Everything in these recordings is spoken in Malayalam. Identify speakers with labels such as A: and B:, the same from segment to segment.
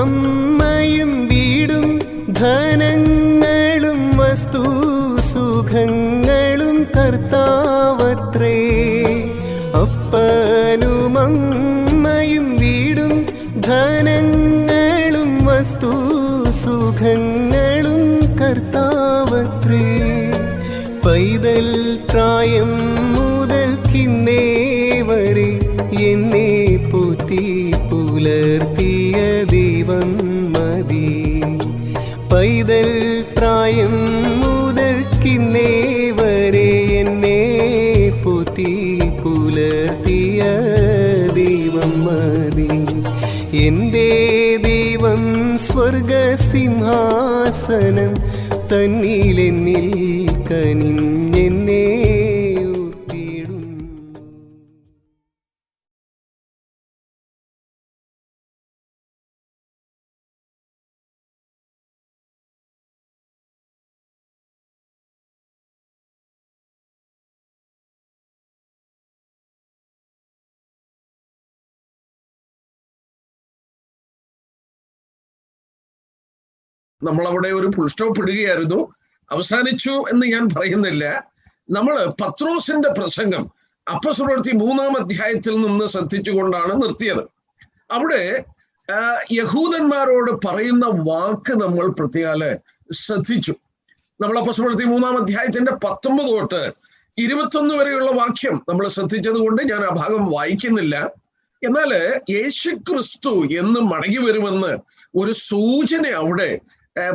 A: അമ്മയും വീടും ധനങ്ങളും വസ്തു സുഖങ്ങളും കർത്താവത്രേ. അപ്പനും അമ്മയും വീടും ധനങ്ങളും വസ്തു സുഖങ്ങളും കർത്താവത്രേ. പൈതൽ പ്രായം മുതൽക്കിന്നേ വരെ എന്നെ പോറ്റി പുലർത്തിയ ദൈവം മതി. പൈതൽ പ്രായം മുതൽക്കിന്നേ വരെ എന്നെ പോറ്റി പുലർത്തിയ ദൈവം മതി. എൻ്റെ ദൈവം സ്വർഗസിംഹാസനം തന്നിലെന്നിൽ കനിഞ്ഞെന്നെ ഊർത്തിയിടുന്നു.
B: നമ്മളവിടെ ഒരു ഫുൾ സ്റ്റോപ്പ് ഇടുകയായിരുന്നു. അവസാനിച്ചു എന്ന് ഞാൻ പറയുന്നില്ല. നമ്മൾ പത്രോസിന്റെ പ്രസംഗം അപ്പോസ്തലപ്രവൃത്തി 3-ാം അധ്യായത്തിൽ നിന്ന് ശ്രദ്ധിച്ചുകൊണ്ടാണ് നിർത്തിയത്. അവിടെ യഹൂദന്മാരോട് പറയുന്ന വാക്ക് നമ്മൾ പ്രത്യേകം ശ്രദ്ധിച്ചു. നമ്മൾ അപ്പോസ്തലപ്രവൃത്തി 3-ാം അധ്യായത്തിന്റെ 19 തൊട്ട് 21 വരെയുള്ള വാക്യം നമ്മൾ ശ്രദ്ധിച്ചത് കൊണ്ട് ഞാൻ ആ ഭാഗം വായിക്കുന്നില്ല. എന്നാൽ യേശുക്രിസ്തു എന്ന് മടങ്ങി വരുമെന്ന് ഒരു സൂചന അവിടെ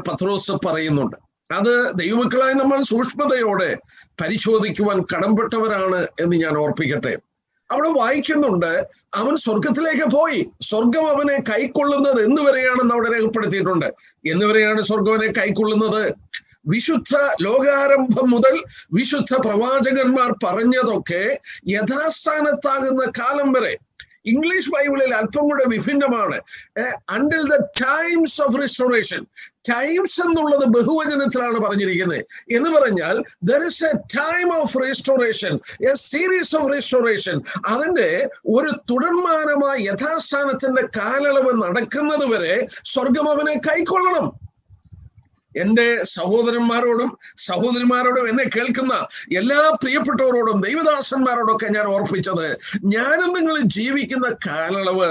B: പത്രോസ് പറയുന്നുണ്ട്. അത് ദൈവമക്കളായി നമ്മൾ സൂക്ഷ്മതയോടെ പരിശോധിക്കുവാൻ കടംപെട്ടവരാണ് എന്ന് ഞാൻ ഓർപ്പിക്കട്ടെ. അവിടെ വായിക്കുന്നുണ്ട്, അവൻ സ്വർഗത്തിലേക്ക് പോയി, സ്വർഗം അവനെ കൈക്കൊള്ളുന്നത് എന്നുവരെയാണെന്ന് അവിടെ രേഖപ്പെടുത്തിയിട്ടുണ്ട്. എന്നുവരെയാണ് സ്വർഗം അവനെ കൈക്കൊള്ളുന്നത്? വിശുദ്ധ ലോകാരംഭം മുതൽ വിശുദ്ധ പ്രവാചകന്മാർ പറഞ്ഞതൊക്കെ യഥാസ്ഥാനത്താകുന്ന കാലം വരെ. ഇംഗ്ലീഷ് ബൈബിളിൽ അല്പം കൂടെ വിഭിന്നമാണ്. Until the times of restoration. Times എന്നുള്ളത് ബഹുവചനത്തിലാണ് പറഞ്ഞിരിക്കുന്നത്. എന്ന് പറഞ്ഞാൽ there is a time of restoration, a series of restoration. അതിന്റെ ഒരു തുടർമാനമായ യഥാസ്ഥാനത്തിന്റെ കാലയളവ് നടക്കുന്നത് വരെ സ്വർഗം അവനെ കൈക്കൊള്ളണം. എൻ്റെ സഹോദരന്മാരോടും സഹോദരിമാരോടും എന്നെ കേൾക്കുന്ന എല്ലാ പ്രിയപ്പെട്ടവരോടും ദൈവദാസന്മാരോടൊക്കെ ഞാൻ ഓർപ്പിച്ചത്, ഞാനും നിങ്ങൾ ജീവിക്കുന്ന കാലയളവ്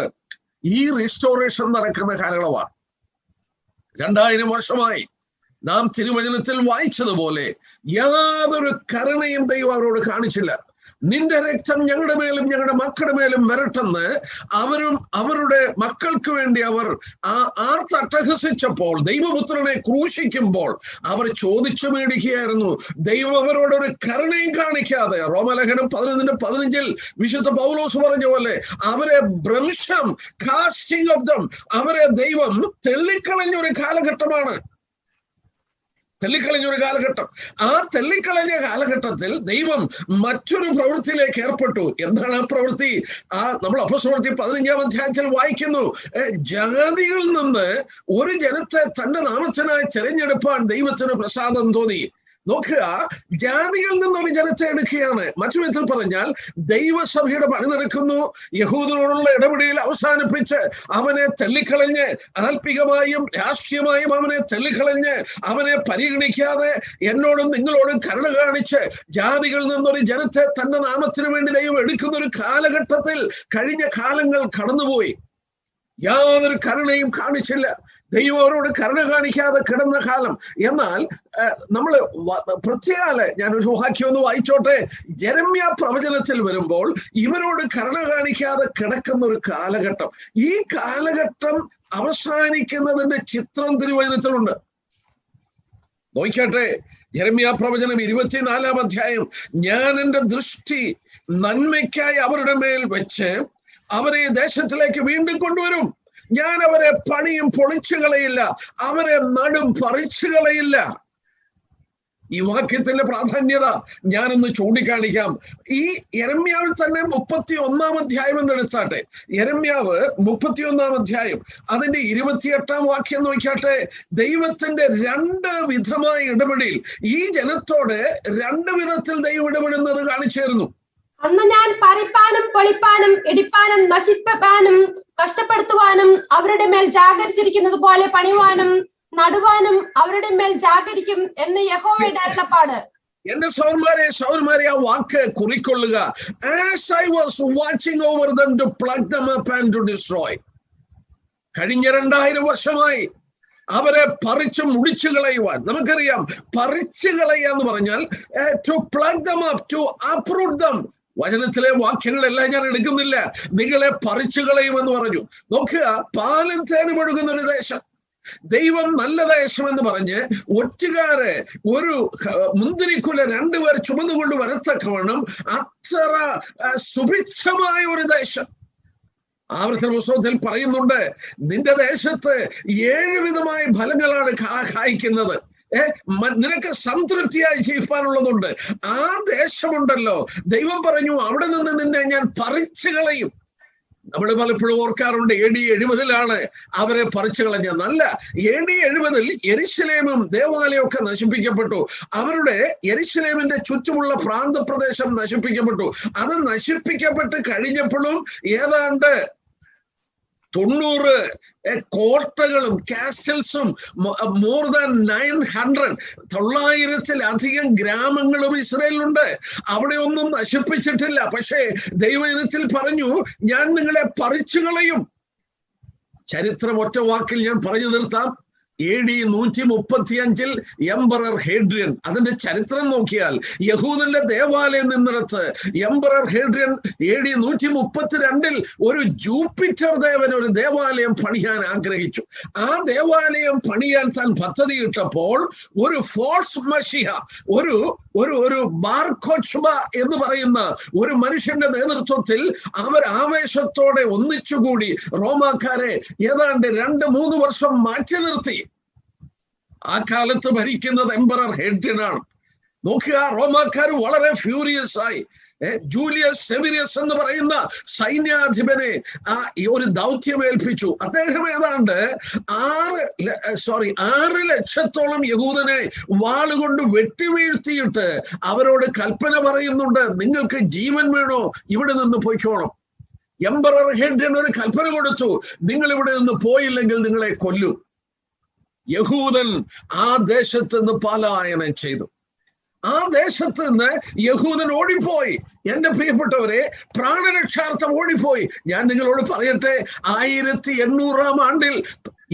B: ഈ റിസ്റ്റോറേഷൻ നടക്കുന്ന കാലയളവാണ്. 2000 വർഷമായി നാം തിരുവചനത്തിൽ വായിച്ചതുപോലെ യാതൊരു കരുണയും ദൈവം അവരോട് കാണിച്ചില്ല. നിന്റെ രക്തം ഞങ്ങളുടെ മേലും ഞങ്ങളുടെ മക്കളുടെ മേലും വരട്ടെന്ന് അവരുടെ മക്കൾക്ക് വേണ്ടി അവർ ആർത്തട്ടഹസിച്ചപ്പോൾ, ദൈവപുത്രനെ ക്രൂശിക്കുമ്പോൾ അവർ ചോദിച്ചു മേടിക്കുകയായിരുന്നു. ദൈവം അവരോടൊരു കരുണയും കാണിക്കാതെ, റോമലേഖനം 11:15 വിശുദ്ധ പൗലോസ് പറഞ്ഞ പോലെ അവരെ ഭ്രംശം, കാസ്റ്റിംഗ് ഓഫ് ദം, അവരെ ദൈവം തെള്ളിക്കളഞ്ഞൊരു കാലഘട്ടമാണ്. തെള്ളിക്കളഞ്ഞൊരു കാലഘട്ടം. ആ തെള്ളിക്കളഞ്ഞ കാലഘട്ടത്തിൽ ദൈവം മറ്റൊരു പ്രവൃത്തിയിലേക്ക് ഏർപ്പെട്ടു. എന്താണ് ആ പ്രവൃത്തി? നമ്മൾ അപ്പോസ്തലപ്രവൃത്തി 15-ാം അധ്യായത്തിൽ വായിക്കുന്നു, ജാതികളിൽ നിന്ന് ഒരു ജനത്തെ തന്റെ നാമത്തിനായി തിരഞ്ഞെടുപ്പാൻ ദൈവത്തിന് പ്രസാദം തോന്നി. നോക്കുക, ജാതികളിൽ നിന്നൊരു ജനത്തെ എടുക്കുകയാണ്. മറ്റു വിധത്തിൽ പറഞ്ഞാൽ ദൈവസഭയുടെ പണി നടക്കുന്നു. യഹൂദനോടുള്ള ഇടപെടൽ അവസാനിപ്പിച്ച് അവനെ തള്ളിക്കളഞ്ഞ്, ആത്മികമായും രാഷ്ട്രീയമായും അവനെ തള്ളിക്കളഞ്ഞ്, അവനെ പരിഗണിക്കാതെ എന്നോടും നിങ്ങളോടും കരുണ കാണിച്ച് ജാതികളിൽ നിന്നൊരു ജനത്തെ തന്റെ നാമത്തിന് വേണ്ടി ദൈവം എടുക്കുന്ന ഒരു കാലഘട്ടത്തിൽ കഴിഞ്ഞ കാലങ്ങൾ കടന്നുപോയി. യാതൊരു കരുണയും കാണിച്ചില്ല. ദൈവം അവരോട് കരുണ കാണിക്കാതെ കിടന്ന കാലം. എന്നാൽ നമ്മൾ പ്രത്യേക ഞാനൊരു വാക്യം ഒന്ന് വായിച്ചോട്ടെ. യെരമ്യ പ്രവചനത്തിൽ വരുമ്പോൾ ഇവരോട് കരുണ കാണിക്കാതെ കിടക്കുന്ന ഒരു കാലഘട്ടം. ഈ കാലഘട്ടം അവസാനിക്കുന്നതിന്റെ ചിത്രം തിരുവചനത്തിലുണ്ട്. നോക്കട്ടെ, യെരമ്യ പ്രവചനം 24-ാം അധ്യായം. ഞാൻ എൻ്റെ ദൃഷ്ടി നന്മയ്ക്കായി അവരുടെ മേൽ വെച്ച് അവരെ ദേശത്തിലേക്ക് വീണ്ടും കൊണ്ടുവരും. ഞാൻ അവരെ പണിയും പൊളിച്ചു കളയില്ല, അവരെ നടും പറിച്ചു കളയില്ല. ഈ വാക്യത്തിന്റെ പ്രാധാന്യത ഞാനൊന്ന് ചൂണ്ടിക്കാണിക്കാം. ഈ യെരമ്യാവിൽ തന്നെ 31-ാം അധ്യായം എന്നെടുത്താട്ടെ. യെരമ്യാവ് 31-ാം അധ്യായം അതിന്റെ 28-ാം വാക്യം നോക്കിയാട്ടെ. ദൈവത്തിന്റെ 2 വിധമായ ഇടപെടൽ, ഈ ജനത്തോട് 2 വിധത്തിൽ ദൈവം ഇടപെടുന്നത് കാണിച്ചു തരുന്നു.
C: അന്ന് ഞാൻ പറിപ്പാനും പൊളിപ്പാനും ഇടിപ്പാനും നശിപ്പാനും കഷ്ടപ്പെടുത്തുവാനും അവരുടെ മേൽ ജാഗരിച്ചിരിക്കുന്നത് പോലെ പണിയുവാനും നടുവാനും അവരുടെ മേൽ ജാഗരിക്കും എന്ന് യഹോവയുടെ അരുളപ്പാട്.
B: എന്റെ സൗരന്മാരെ ആ വാക്ക് കുറിക്കൊള്ളുക. As I was watching over them to pluck them up and to destroy. കഴിഞ്ഞ 2000 വർഷമായി അവരെ പറിച്ചു മുടിച്ചു കളയുവാൻ. നമുക്കറിയാം, പറിച്ചു കളയുക എന്ന് പറഞ്ഞാൽ to pluck them up, to uproot them. വചനത്തിലെ വാക്യങ്ങളെല്ലാം ഞാൻ എടുക്കുന്നില്ല. നിങ്ങളെ പറിച്ചു കളയുമെന്ന് പറഞ്ഞു. നോക്കുക, പാലും തേനും ഒഴുകുന്ന ഒരു ദേശം, ദൈവം നല്ല ദേശം എന്ന് പറഞ്ഞ് ഒറ്റുകാരെ ഒരു മുന്തിരിക്കുല 2 പേർ ചുമന്നുകൊണ്ട് വരത്തക്കവണ്ണം അത്ര സുഭിക്ഷമായ ഒരു ദേശം. ആവർത്തന പുസ്തകത്തിൽ പറയുന്നുണ്ട്, നിന്റെ ദേശത്ത് 7 വിധമായ ഫലങ്ങളാണ് കായ്ക്കുന്നത്. നിനക്ക് സംതൃപ്തിയായി ജീവിക്കാനുള്ളതുണ്ട്. ആ ദേശമുണ്ടല്ലോ, ദൈവം പറഞ്ഞു അവിടെ നിന്ന് നിന്നെ ഞാൻ പറിച്ചു കളയും. നമ്മൾ പലപ്പോഴും ഓർക്കാറുണ്ട് AD 70 അവരെ പറിച്ചു കളഞ്ഞത്. നല്ല AD 70 യെരുശലേമും ദേവാലയമൊക്കെ നശിപ്പിക്കപ്പെട്ടു. അവരുടെ യെരുശലേമിന്റെ ചുറ്റുമുള്ള പ്രാന്തപ്രദേശം നശിപ്പിക്കപ്പെട്ടു. അത് നശിപ്പിക്കപ്പെട്ട് കഴിഞ്ഞപ്പോഴും ഏതാണ്ട് 90 കോട്ടകളും കാസൽസും മോർ ദാൻ 900 ഗ്രാമങ്ങളും ഇസ്രായേലിലുണ്ട്. അവിടെ ഒന്നും നശിപ്പിച്ചിട്ടില്ല. പക്ഷേ ദൈവജനത്തിൽ പറഞ്ഞു, ഞാൻ നിങ്ങളെ പറിച്ചു കളയും. ചരിത്രം ഒറ്റ വാക്കിൽ ഞാൻ പറഞ്ഞു നിർത്താം. AD 135 എംപറർ ഹേഡ്രിയൻ, അതിന്റെ ചരിത്രം നോക്കിയാൽ യഹൂദന്റെ ദേവാലയം നിന്നിടത്ത് എംപറർ ഹേഡ്രിയൻ AD 132 ഒരു ജൂപ്പിറ്റർ ദേവൻ ഒരു ദേവാലയം പണിയാൻ ആഗ്രഹിച്ചു. ആ ദേവാലയം പണിയാൻ താൻ പദ്ധതിയിട്ടപ്പോൾ ഒരു ഫോൾസ് മഷിഹ, ഒരു ബാർഖോച്ബ എന്ന് പറയുന്ന ഒരു മനുഷ്യന്റെ നേതൃത്വത്തിൽ അവർ ആവേശത്തോടെ ഒന്നിച്ചുകൂടി റോമാക്കാരെ ഏതാണ്ട് 2-3 വർഷം മാറ്റി നിർത്തി. ആ കാലത്ത് ഭരിക്കുന്നത് എംപറർ ഹേഡ്രിയനാണ്. നോക്കുക, റോമാക്കാർ വളരെ ഫ്യൂരിയസ് ആയി. ജൂലിയസ് സെവീരിയസ് എന്ന് പറയുന്ന സൈന്യാധിപനെ ഒരു ദൗത്യം ഏൽപ്പിച്ചു. അദ്ദേഹം ഏതാണ്ട് 6 ലക്ഷത്തോളം യഹൂദനെ വാളുകൊണ്ട് വെട്ടിവീഴ്ത്തിയിട്ട് അവരോട് കൽപ്പന പറയുന്നുണ്ട്, നിങ്ങൾക്ക് ജീവൻ വേണോ ഇവിടെ നിന്ന് പോയിക്കോണം. എംപറർ ഹേഡ്രിയൻ ഒരു കൽപ്പന കൊടുത്തു, നിങ്ങൾ ഇവിടെ നിന്ന് പോയില്ലെങ്കിൽ നിങ്ങളെ കൊല്ലും. യഹൂദൻ ആ ദേശത്ത് നിന്ന് പലായനം ചെയ്തു. ആ ദേശത്ത് നിന്ന് യഹൂദൻ ഓടിപ്പോയി. എന്റെ പ്രിയപ്പെട്ടവരെ, പ്രാണരക്ഷാർത്ഥം ഓടിപ്പോയി. ഞാൻ നിങ്ങളോട് പറയട്ടെ, 1800 ആണ്ടിൽ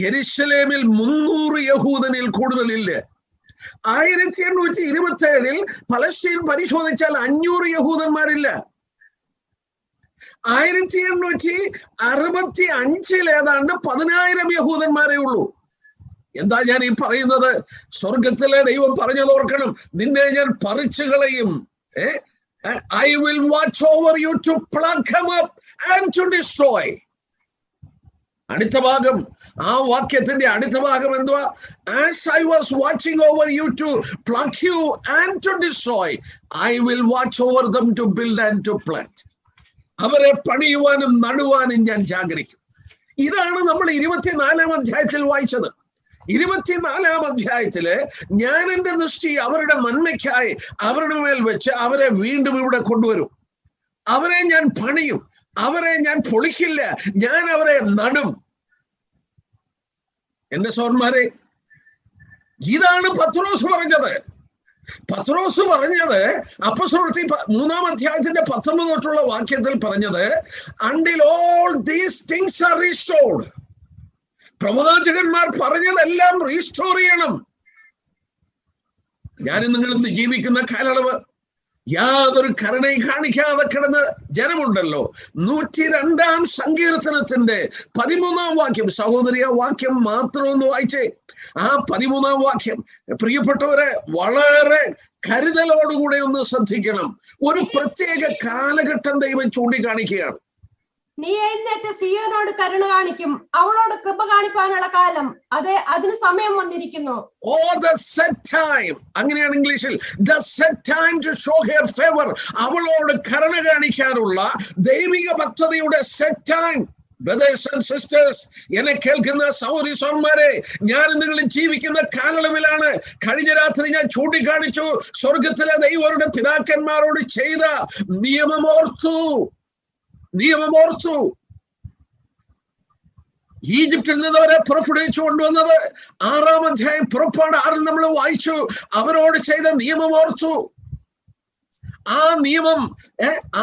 B: യെരുശലേമിൽ 300 യഹൂദനിൽ കൂടുതലില്ല. 1827 പലസ്തീൻ പരിശോധിച്ചാൽ 500 യഹൂദന്മാരില്ല. 1865 ഏതാണ്ട് 10,000 യഹൂദന്മാരേ ഉള്ളൂ. എന്താ ഞാൻ ഈ പറയുന്നത്? സ്വർഗത്തിലെ ദൈവം പറഞ്ഞത് ഓർക്കണം, നിന്നെ ഞാൻ പറിച്ചു കളയും. I will watch over you to pluck him up and to destroy. അടുത്ത ഭാഗം, ആ വാക്യത്തിന്റെ അടുത്ത ഭാഗം എന്തുവാ? As I was watching over you to pluck you and to destroy, I will watch over them to build and to plant. അവരെ പണിയുവാനും നടുവാനും ഞാൻ ജാഗരിക്കും. ഇതാണ് നമ്മൾ 24-ാം അധ്യായത്തിൽ വായിച്ചത്. 24-ാം അധ്യായത്തില് ഞാൻ എൻ്റെ ദൃഷ്ടി അവരുടെ നന്മയ്ക്കായി അവരുടെ മേൽ വെച്ച് അവരെ വീണ്ടും ഇവിടെ കൊണ്ടുവരും. അവരെ ഞാൻ പണിയും, അവരെ ഞാൻ പൊളിക്കില്ല, ഞാൻ അവരെ നടും. എന്റെ സഹോദരന്മാരെ, ഇതാണ് പത്രോസ് പറഞ്ഞത്. പത്രോസ് പറഞ്ഞത് അപ്പോസ്തലപ്രവൃത്തി 3-ാം അധ്യായത്തിന്റെ 19 തൊട്ടുള്ള വാക്യത്തിൽ പറഞ്ഞത്, until all these things are restored. പ്രവാചകന്മാർ പറഞ്ഞതെല്ലാം റീസ്റ്റോർ ചെയ്യണം. ഞാനും നിങ്ങളിന്ന് ജീവിക്കുന്ന കാലയളവ് യാതൊരു കരുണയും കാണിക്കാതെ കിടന്ന ജനമുണ്ടല്ലോ. 102-ാം സങ്കീർത്തനത്തിന്റെ 13-ാം വാക്യം, സഹോദരി ആ വാക്യം മാത്രം ഒന്ന് വായിച്ചേ. ആ 13-ാം വാക്യം പ്രിയപ്പെട്ടവരെ വളരെ കരുതലോടുകൂടെ ഒന്ന് ശ്രദ്ധിക്കണം. ഒരു പ്രത്യേക കാലഘട്ടം ദൈവം ചൂണ്ടിക്കാണിക്കുകയാണ്.
C: നീ എഴുന്നേറ്റ് സിയോനോട് കരുണ കാണിക്കും, അവളോട് കൃപ കാണിക്കാനുള്ള കാലം, അതെ അതിന് സമയം വന്നിരിക്കുന്നു.
B: The set time, അങ്ങനെയാണ് ഇംഗ്ലീഷിൽ. The set time to show her favor. അവളോട് കരുണ കാണിക്കാനുള്ള ദൈവിക പദ്ധതിയുടെ set time brothers and sisters, എന്നെ കേൾക്കുന്ന സഹോദരി സഹോദരന്മാരെ, ഞാൻ നിങ്ങളും ജീവിക്കുന്ന കാലയളവിലാണ്. കഴിഞ്ഞ രാത്രി ഞാൻ ചൂണ്ടിക്കാണിച്ചു, സ്വർഗത്തിലെ ദൈവരുടെ പിതാക്കന്മാരോട് ചെയ്ത നിയമമോർത്തു. ഈജിപ്തിൽ നിന്ന് അവരെ പുറപ്പെടുവിച്ചു കൊണ്ടുവന്നത് 6-ാം അധ്യായം പുറപ്പാട് 6 നമ്മൾ വായിച്ചു. അവരോട് ചെയ്ത നിയമമോർത്തു. ആ നിയമം,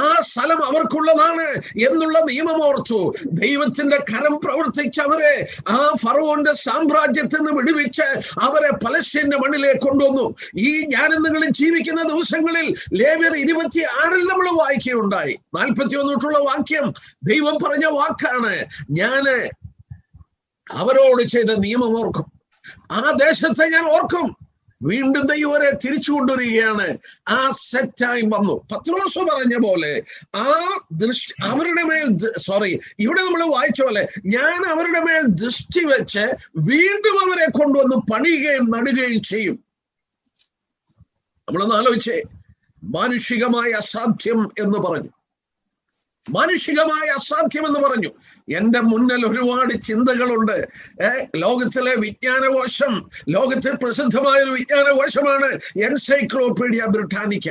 B: ആ സ്ഥലം അവർക്കുള്ളതാണ് എന്നുള്ള നിയമമോർത്തു. ദൈവത്തിന്റെ കരം പ്രവർത്തിച്ചവരെ ആ ഫറവോന്റെ സാമ്രാജ്യത്തിൽ നിന്ന് വിടുവിച്ച് അവരെ പലസ്തീന്റെ മണ്ണിലേക്ക് കൊണ്ടുവന്നു. ഈ ഞാനും നിങ്ങളും ജീവിക്കുന്ന ദിവസങ്ങളിൽ ലേവ്യർ 26 നമ്മൾ വായിക്കുകയുണ്ടായി. 41 തൊട്ടുള്ള വാക്യം ദൈവം പറഞ്ഞ വാക്കാണ്. ഞാന് അവരോട് ചെയ്ത നിയമം ഓർക്കും, ആ ദേശത്തെ ഞാൻ ഓർക്കും. വീണ്ടും ദൈവം അവരെ തിരിച്ചു കൊണ്ടുവരികയാണ്. ആ സെറ്റ് ടൈം വന്നു. പത്രോസ് പറഞ്ഞ പോലെ അവരുടെ മേൽ ഇവിടെ നമ്മൾ വായിച്ച പോലെ ഞാൻ അവരുടെ മേൽ ദൃഷ്ടി വെച്ച് വീണ്ടും അവരെ കൊണ്ടുവന്ന് പണിയുകയും നടുകയും ചെയ്യും. നമ്മളൊന്ന് ആലോചിച്ചേ. മാനുഷികമായ അസാധ്യം എന്ന് പറഞ്ഞു. മാനുഷികമായ അസാധ്യം എന്ന് പറഞ്ഞു. എന്റെ മുന്നിൽ ഒരുപാട് ചിന്തകളുണ്ട്. ലോകത്തിലെ വിജ്ഞാനകോശം, ലോകത്തിൽ പ്രസിദ്ധമായ ഒരു വിജ്ഞാനകോശമാണ് എൻസൈക്ലോപീഡിയ ബ്രിട്ടാനിക്ക.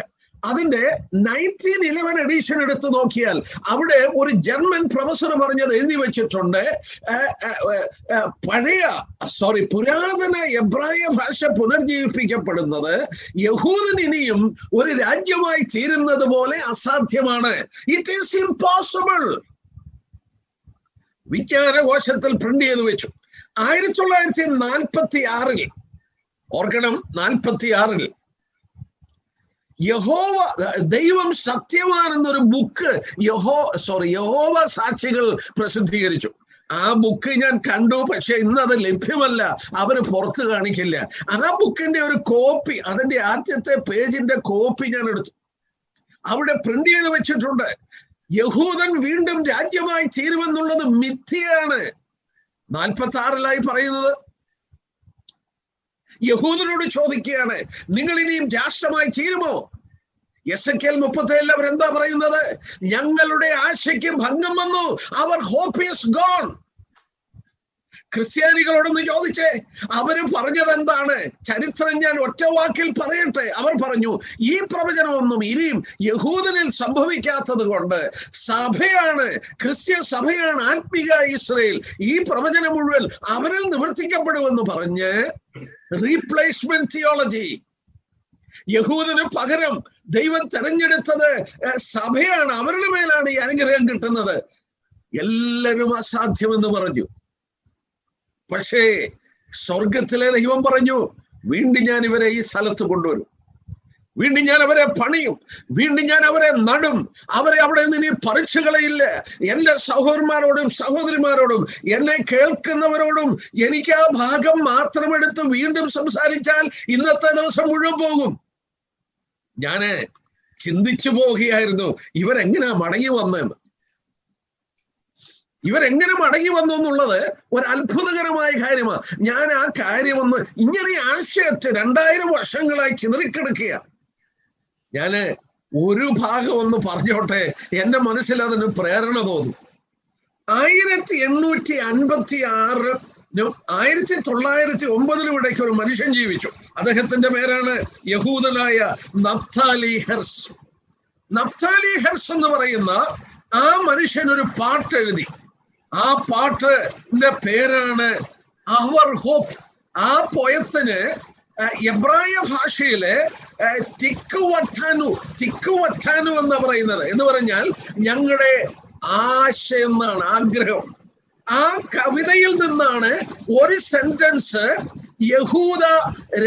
B: അതിന്റെ 1911 എഡിഷൻ എടുത്തു നോക്കിയാൽ അവിടെ ഒരു ജർമ്മൻ പ്രൊഫസർ പറഞ്ഞത് എഴുതി വെച്ചിട്ടുണ്ട്. പുരാതന എബ്രായ ഭാഷ പുനർജീവിപ്പിക്കപ്പെടുന്നത് യഹൂദൻ ഇനിയും ഒരു രാജ്യമായി തീരുന്നത് പോലെ അസാധ്യമാണ്. It is impossible. വിജ്ഞാനകോശത്തിൽ പ്രിന്റ് ചെയ്ത് വെച്ചു. 1946 ഓർക്കണം, 46 ദൈവം സത്യമാണെന്നൊരു ബുക്ക് യഹോവ സാക്ഷികൾ പ്രസിദ്ധീകരിച്ചു. ആ ബുക്ക് ഞാൻ കണ്ടു, പക്ഷെ ഇന്ന് അത് ലഭ്യമല്ല, അവര് പുറത്ത് കാണിക്കില്ല. ആ ബുക്കിന്റെ ഒരു കോപ്പി, അതിന്റെ ആദ്യത്തെ പേജിന്റെ കോപ്പി ഞാൻ എടുത്തു. അവിടെ പ്രിന്റ് ചെയ്ത് വെച്ചിട്ടുണ്ട്. യഹൂദൻ വീണ്ടും രാജ്യമായി തീരുമെന്നുള്ളത് മിഥ്യയാണ്. 46 പറയുന്നത്. യഹൂദനോട് ചോദിക്കുകയാണ്, നിങ്ങൾ ഇനിയും രാഷ്ട്രമായി തീരുമോ? എസെക്കിയേൽ 37 അവരെന്താ പറയുന്നത്? ഞങ്ങളുടെ ആശയ്ക്ക് ഭംഗം വന്നു, അവർ ഹോപ്പ് ഈസ് ഗോൺ. ക്രിസ്ത്യാനികളോടൊന്ന് ചോദിച്ചേ, അവര് പറഞ്ഞത് എന്താണ്? ചരിത്രം ഞാൻ ഒറ്റ വാക്കിൽ പറയട്ടെ. അവർ പറഞ്ഞു, ഈ പ്രവചനമൊന്നും ഇനിയും യഹൂദനിൽ സംഭവിക്കാത്തത് കൊണ്ട് സഭയാണ്, ക്രിസ്ത്യ സഭയാണ് ആത്മിക ഇസ്രയേൽ. ഈ പ്രവചനം മുഴുവൻ അവരിൽ നിവർത്തിക്കപ്പെടുമെന്ന് പറഞ്ഞ് റീപ്ലേസ്മെന്റ് തിയോളജി. യഹൂദന് പകരം ദൈവം തെരഞ്ഞെടുത്തത് സഭയാണ്, അവരുടെ മേലാണ് ഈ അനുഗ്രഹം കിട്ടുന്നത്. എല്ലാവരും അസാധ്യമെന്ന് പറഞ്ഞു. പക്ഷേ സ്വർഗത്തിലെ ദൈവം പറഞ്ഞു, വീണ്ടും ഞാൻ ഇവരെ ഈ സ്ഥലത്ത് കൊണ്ടുവരും, വീണ്ടും ഞാൻ അവരെ പണിയും, വീണ്ടും ഞാൻ അവരെ നടും, അവരെ അവിടെ നിന്ന് ഇനി പറിച്ചു കളയില്ല. എന്റെ സഹോദരന്മാരോടും സഹോദരിമാരോടും എന്നെ കേൾക്കുന്നവരോടും എനിക്ക് ആ ഭാഗം മാത്രം എടുത്ത് വീണ്ടും സംസാരിച്ചാൽ ഇന്നത്തെ ദിവസം മുഴുവൻ പോകും. ഞാന് ചിന്തിച്ചു പോവുകയായിരുന്നു, ഇവരെങ്ങനെയാ മടങ്ങി വന്നതെന്ന്. ഇവരെങ്ങനെ മടങ്ങി വന്നു എന്നുള്ളത് ഒരു അത്ഭുതകരമായ കാര്യമാണ്. ഞാൻ ആ കാര്യമൊന്ന് ഇങ്ങനെ ആശയറ്റ് 2000 വർഷങ്ങളായി ചിതറിക്കിടക്കുക. ഞാന് ഒരു ഭാഗം ഒന്ന് പറഞ്ഞോട്ടെ, എന്റെ മനസ്സിൽ അതിന് പ്രേരണ തോന്നും. 1856 1909 ഇടയ്ക്ക് ഒരു മനുഷ്യൻ ജീവിച്ചു. അദ്ദേഹത്തിന്റെ പേരാണ് യഹൂദനായ നഫ്താലി ഹെർസ്. നഫ്താലി ഹെർസ് എന്ന് പറയുന്ന ആ മനുഷ്യൻ ഒരു പാട്ട് എഴുതി. ആ പാട്ടിന്റെ പേരാണ് അവർ ഹോപ്പ്. ആ പോയത്തിന് എബ്രായ ഭാഷയിലെ തിക്കുവട്ടാനു എന്ന് പറയുന്നത് എന്ന് പറഞ്ഞാൽ ഞങ്ങളുടെ ആശ എന്നാണ്, ആഗ്രഹം. ആ കവിതയിൽ നിന്നാണ് ഒരു സെന്റൻസ് യഹൂദ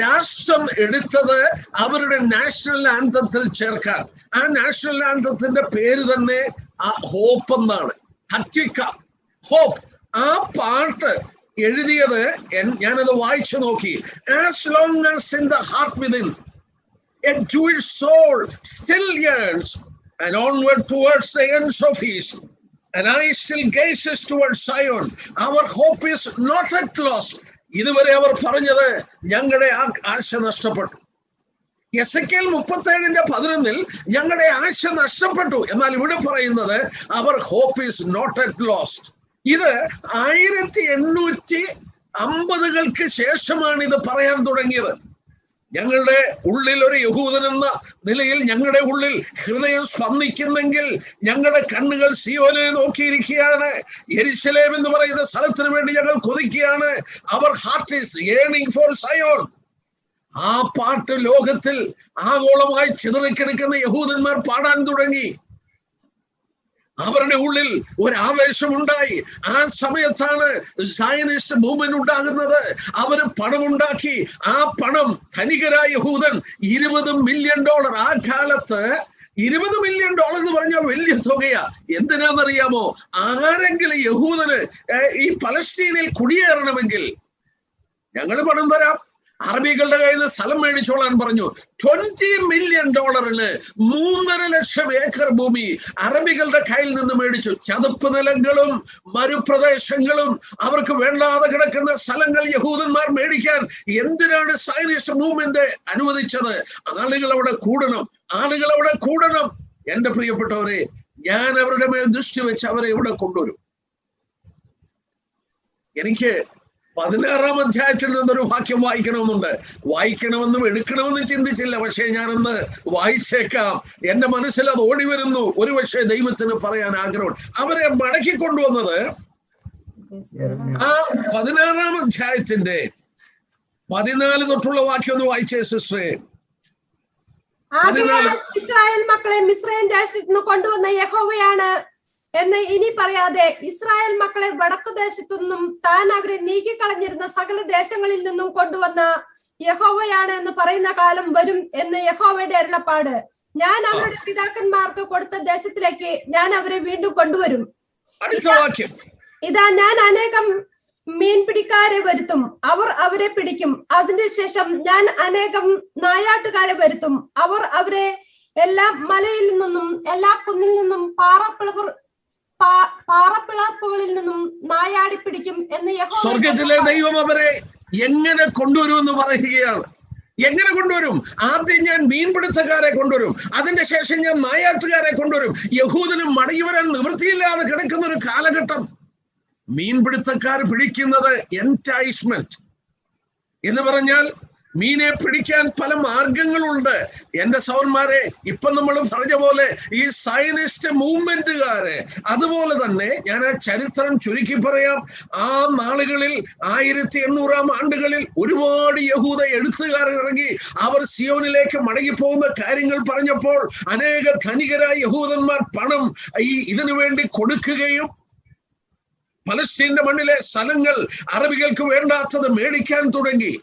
B: രാഷ്ട്രം എടുത്തത് അവരുടെ നാഷണൽ ആന്തത്തിൽ ചേർക്കാൻ. ആ നാഷണൽ ആന്തത്തിന്റെ പേര് തന്നെ ഹോപ്പ് എന്നാണ്, ഹറ്റിക്ക, ഹോപ്പ്. ആ പാട്ട് എഴുതിയത് ഞാനത് വായിച്ചു നോക്കി. As long as in the heart within a Jewish soul still yearns and onward towards the ends of east, and I still gazes towards Zion, our hope is not at lost. ഇതുവരെ അവർ പറഞ്ഞത് ഞങ്ങളുടെ ആശ നഷ്ടപ്പെട്ടു. എസെക്കിയേൽ 37:11 ഞങ്ങളുടെ ആശ നഷ്ടപ്പെട്ടു. എന്നാൽ ഇവിടെ പറയുന്നത് അവർ hope is not at lost. ഇത് 1850-കൾക്ക് ശേഷമാണ് ഇത് പറയാൻ തുടങ്ങിയത്. ഞങ്ങളുടെ ഉള്ളിൽ ഒരു യഹൂദൻ എന്ന നിലയിൽ ഞങ്ങളുടെ ഉള്ളിൽ ഹൃദയം സ്പന്ദിക്കുന്നെങ്കിൽ ഞങ്ങളുടെ കണ്ണുകൾ സിയോനെ നോക്കിയിരിക്കുകയാണ്. യെരുശലേം എന്ന് പറയുന്ന സ്ഥലത്തിന് വേണ്ടി ഞങ്ങൾ കൊതിക്കുകയാണ്. Our heart is yearning for Zion. ആ പാട്ട് ലോകത്തിൽ ആഗോളമായി ചിതറിക്കിടക്കുന്ന യഹൂദന്മാർ പാടാൻ തുടങ്ങി. അവരുടെ ഉള്ളിൽ ഒരാവേശമുണ്ടായി. ആ സമയത്താണ് സയനിസ്റ്റ് മൂവ്മെന്റ് ഉണ്ടാകുന്നത്. അവര് പണമുണ്ടാക്കി. ആ പണം ധനികരായ യഹൂദൻ $20 മില്യൺ, ആ കാലത്ത് $20 മില്യൺ എന്ന് പറഞ്ഞാൽ വലിയ തുകയാ. എന്തിനാണെന്നറിയാമോ? ആരെങ്കിലും യഹൂദന് ഈ പലസ്തീനിൽ കുടിയേറണമെങ്കിൽ ഞങ്ങൾ പണം തരാം, അറബികളുടെ കയ്യിൽ നിന്ന് സ്ഥലം മേടിച്ചോളാൻ പറഞ്ഞു. $20 മില്യൺ 3.5 ലക്ഷം ഏക്കർ ഭൂമി അറബികളുടെ കയ്യിൽ നിന്ന് മേടിച്ചു. ചതുപ്പ് നിലങ്ങളും മരുപ്രദേശങ്ങളും അവർക്ക് വേണ്ടാതെ കിടക്കുന്ന സ്ഥലങ്ങൾ യഹൂദന്മാർ മേടിക്കാൻ എന്തിനാണ് സയനിസ്റ്റ് മൂവ്മെന്റ് അനുവദിച്ചത്? ആളുകൾ അവിടെ കൂടണം. എന്റെ പ്രിയപ്പെട്ടവരെ, ഞാൻ അവരുടെ മേൽ ദൃഷ്ടി വെച്ച് അവരെ ഇവിടെ കൊണ്ടുവരും. എനിക്ക് 16-ാം അധ്യായത്തിൽ നിന്നൊരു വാക്യം വായിക്കണമെന്നും എടുക്കണമെന്നും ചിന്തിച്ചില്ല. പക്ഷേ ഞാനൊന്ന് വായിച്ചേക്കാം. എന്റെ മനസ്സിൽ അത് ഓടി വരുന്നു. ഒരുപക്ഷെ ദൈവത്തിന് പറയാൻ ആഗ്രഹം. അവരെ മടക്കി കൊണ്ടുവന്നത് ആ 16-ാം അധ്യായത്തിന്റെ 14 തൊട്ടുള്ള വാക്യം ഒന്ന് വായിച്ചേ സിസ്റ്ററെ.
C: ഇസ്രായേൽ മക്കളെ മിസ്രയീം ദേശത്ത് നിന്ന് കൊണ്ടുവന്ന യഹോവയാണ് എന്ന് ഇനി പറയാതെ ഇസ്രായേൽ മക്കളെ വടക്കു ദേശത്തു നിന്നും താൻ അവരെ നീക്കിക്കളഞ്ഞിരുന്ന സകല ദേശങ്ങളിൽ നിന്നും കൊണ്ടുവന്ന യഹോവയാണ് എന്ന് പറയുന്ന കാലം വരും എന്ന് യഹോവയുടെ അരുളപ്പാട്. ഞാൻ അവരുടെ പിതാക്കന്മാർക്ക് കൊടുത്ത ദേശത്തിലേക്ക് ഞാൻ അവരെ വീണ്ടും കൊണ്ടുവരും. ഇതാ, ഞാൻ അനേകം മീൻപിടിക്കാരെ വരുത്തും, അവർ അവരെ പിടിക്കും. അതിന്റെ ശേഷം ഞാൻ അനേകം നായാട്ടുകാരെ വരുത്തും, അവർ അവരെ എല്ലാ മലയിൽ നിന്നും എല്ലാ കുന്നിൽ നിന്നും പാറപ്പിളർപ്പുകളിൽ നിന്നും നായാടി പിടിക്കും എന്ന് യഹോവ.
B: സ്വർഗത്തിലെ ദൈവം അവരെ എങ്ങനെ കൊണ്ടുവരുമെന്ന് പറയുകയാണ്. എങ്ങനെ കൊണ്ടുവരും? ആദ്യം ഞാൻ മീൻപിടുത്തക്കാരെ കൊണ്ടുവരും, അതിന്റെ ശേഷം ഞാൻ നായാട്ടുകാരെ കൊണ്ടുവരും. യഹൂദനും മടങ്ങി വരാൻ നിവൃത്തിയില്ലാതെ കിടക്കുന്ന ഒരു കാലഘട്ടം. മീൻപിടുത്തക്കാർ പിടിക്കുന്നത് എൻറ്റൈസ്മെന്റ് എന്ന് പറഞ്ഞാൽ മീനെ പിടിക്കാൻ പല മാർഗങ്ങളുണ്ട്. എന്റെ സഹോദരന്മാരെ, ഇപ്പൊ നമ്മൾ പറഞ്ഞ പോലെ ഈ സയനിസ്റ്റ് മൂവ്മെന്റുകാര്, അതുപോലെ തന്നെ ഞാൻ ആ ചരിത്രം ചുരുക്കി പറയാം. ആ നാളുകളിൽ 1800-ാം ആണ്ടുകളിൽ ഒരുപാട് യഹൂദ എഴുത്തുകാരൻ ഇറങ്ങി. അവർ സിയോനിലേക്ക് മടങ്ങിപ്പോകുന്ന കാര്യങ്ങൾ പറഞ്ഞപ്പോൾ അനേക ധനികരായ യഹൂദന്മാർ പണം ഇതിനു വേണ്ടി കൊടുക്കുകയും പലസ്തീന്റെ മണ്ണിലെ സ്ഥലങ്ങൾ അറബികൾക്ക് വേണ്ടാത്തത് മേടിക്കാൻ തുടങ്ങി.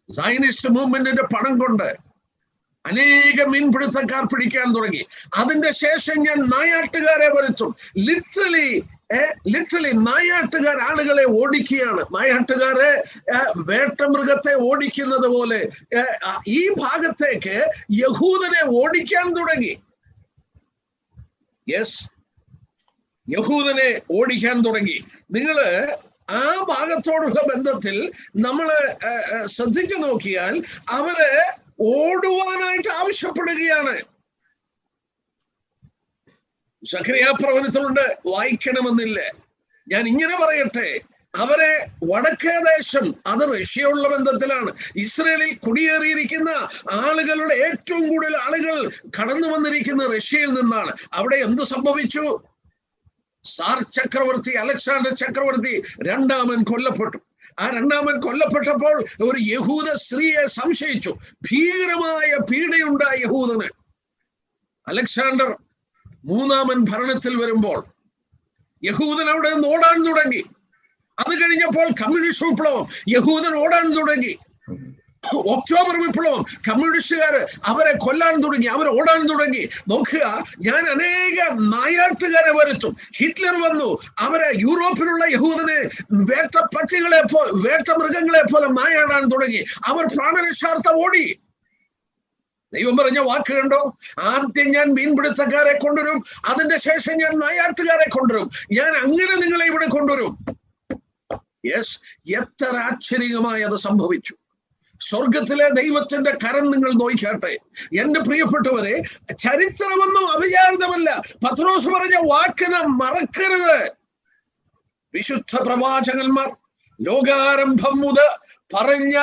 B: സയനിസ്റ്റ് മൂവ്മെന്റിന്റെ പണം കൊണ്ട് അനേക മീൻപിടുത്തക്കാർ പിടിക്കാൻ തുടങ്ങി. അതിന്റെ ശേഷം ഞാൻ നായാട്ടുകാരെ വരുത്തും. ലിറ്ററലി നായാട്ടുകാർ ആളുകളെ ഓടിക്കുകയാണ്. നായാട്ടുകാരെ വേട്ടമൃഗത്തെ ഓടിക്കുന്നത് പോലെ ഈ ഭാഗത്തേക്ക് യഹൂദനെ ഓടിക്കാൻ തുടങ്ങി. യഹൂദനെ ഓടിക്കാൻ തുടങ്ങി. നിങ്ങള് ആ ഭാഗത്തോടുള്ള ബന്ധത്തിൽ നമ്മള് ശ്രദ്ധിച്ചു നോക്കിയാൽ അവര് ഓടുവാനായിട്ട് ആവശ്യപ്പെടുകയാണ്. സഖറിയാ പ്രവചനത്തിലുണ്ട്, വായിക്കണമെന്നില്ല. ഞാൻ ഇങ്ങനെ പറയട്ടെ, അവരെ വടക്കേ ദേശം, അത് റഷ്യയുള്ള ബന്ധത്തിലാണ്. ഇസ്രയേലിൽ കുടിയേറിയിരിക്കുന്ന ആളുകളുടെ ഏറ്റവും കൂടുതൽ ആളുകൾ കടന്നു വന്നിരിക്കുന്ന റഷ്യയിൽ നിന്നാണ്. അവിടെ എന്ത് സംഭവിച്ചു? സാർ ചക്രവർത്തി അലക്സാണ്ടർ ചക്രവർത്തി രണ്ടാമൻ കൊല്ലപ്പെട്ടു. ആ രണ്ടാമൻ കൊല്ലപ്പെട്ടപ്പോൾ ഒരു യഹൂദ സ്ത്രീയെ സംശയിച്ചു. ഭീകരമായ പീഡയുണ്ടായ യഹൂദന്. അലക്സാണ്ടർ മൂന്നാമൻ ഭരണത്തിൽ വരുമ്പോൾ യഹൂദൻ അവിടെ നിന്ന് ഓടാൻ തുടങ്ങി. അത് കഴിഞ്ഞപ്പോൾ കമ്മ്യൂണിസ്റ്റ് വിപ്ലവം, യഹൂദൻ ഓടാൻ തുടങ്ങി. ഒക്ടോബർ വിപ്ലവം, കമ്മ്യൂണിസ്റ്റുകാര് അവരെ കൊല്ലാൻ തുടങ്ങി, അവർ ഓടാൻ തുടങ്ങി. നോക്കുക, ഞാൻ അനേക നായാട്ടുകാരെ വരുത്തും. ഹിറ്റ്ലർ വന്നു, അവരെ യൂറോപ്പിലുള്ള യഹൂദനെ വേട്ടമൃഗങ്ങളെ പോലെ നായാടാൻ തുടങ്ങി. അവർ പ്രാണരക്ഷാർത്ഥം ഓടി. ദൈവം പറഞ്ഞ വാക്ക് കണ്ടോ? ആദ്യം ഞാൻ മീൻപിടുത്തക്കാരെ കൊണ്ടുവരും, അതിന്റെ ശേഷം ഞാൻ നായാട്ടുകാരെ കൊണ്ടുവരും. ഞാൻ അങ്ങനെ നിങ്ങളെ ഇവിടെ കൊണ്ടുവരും. എത്ര ആശ്ചര്യമായി അത് സംഭവിച്ചു. സ്വർഗത്തിലെ ദൈവത്തിന്റെ കരം നിങ്ങൾ നോക്കിയാട്ടെ. എന്റെ പ്രിയപ്പെട്ടവരെ, ചരിത്രമൊന്നും അവിചാരിതമല്ല. പത്രോസ് പറഞ്ഞ വാക്കിനെ മറക്കരുത്. വിശുദ്ധ പ്രവാചകന്മാർ ലോകാരംഭം മുതൽ പറഞ്ഞ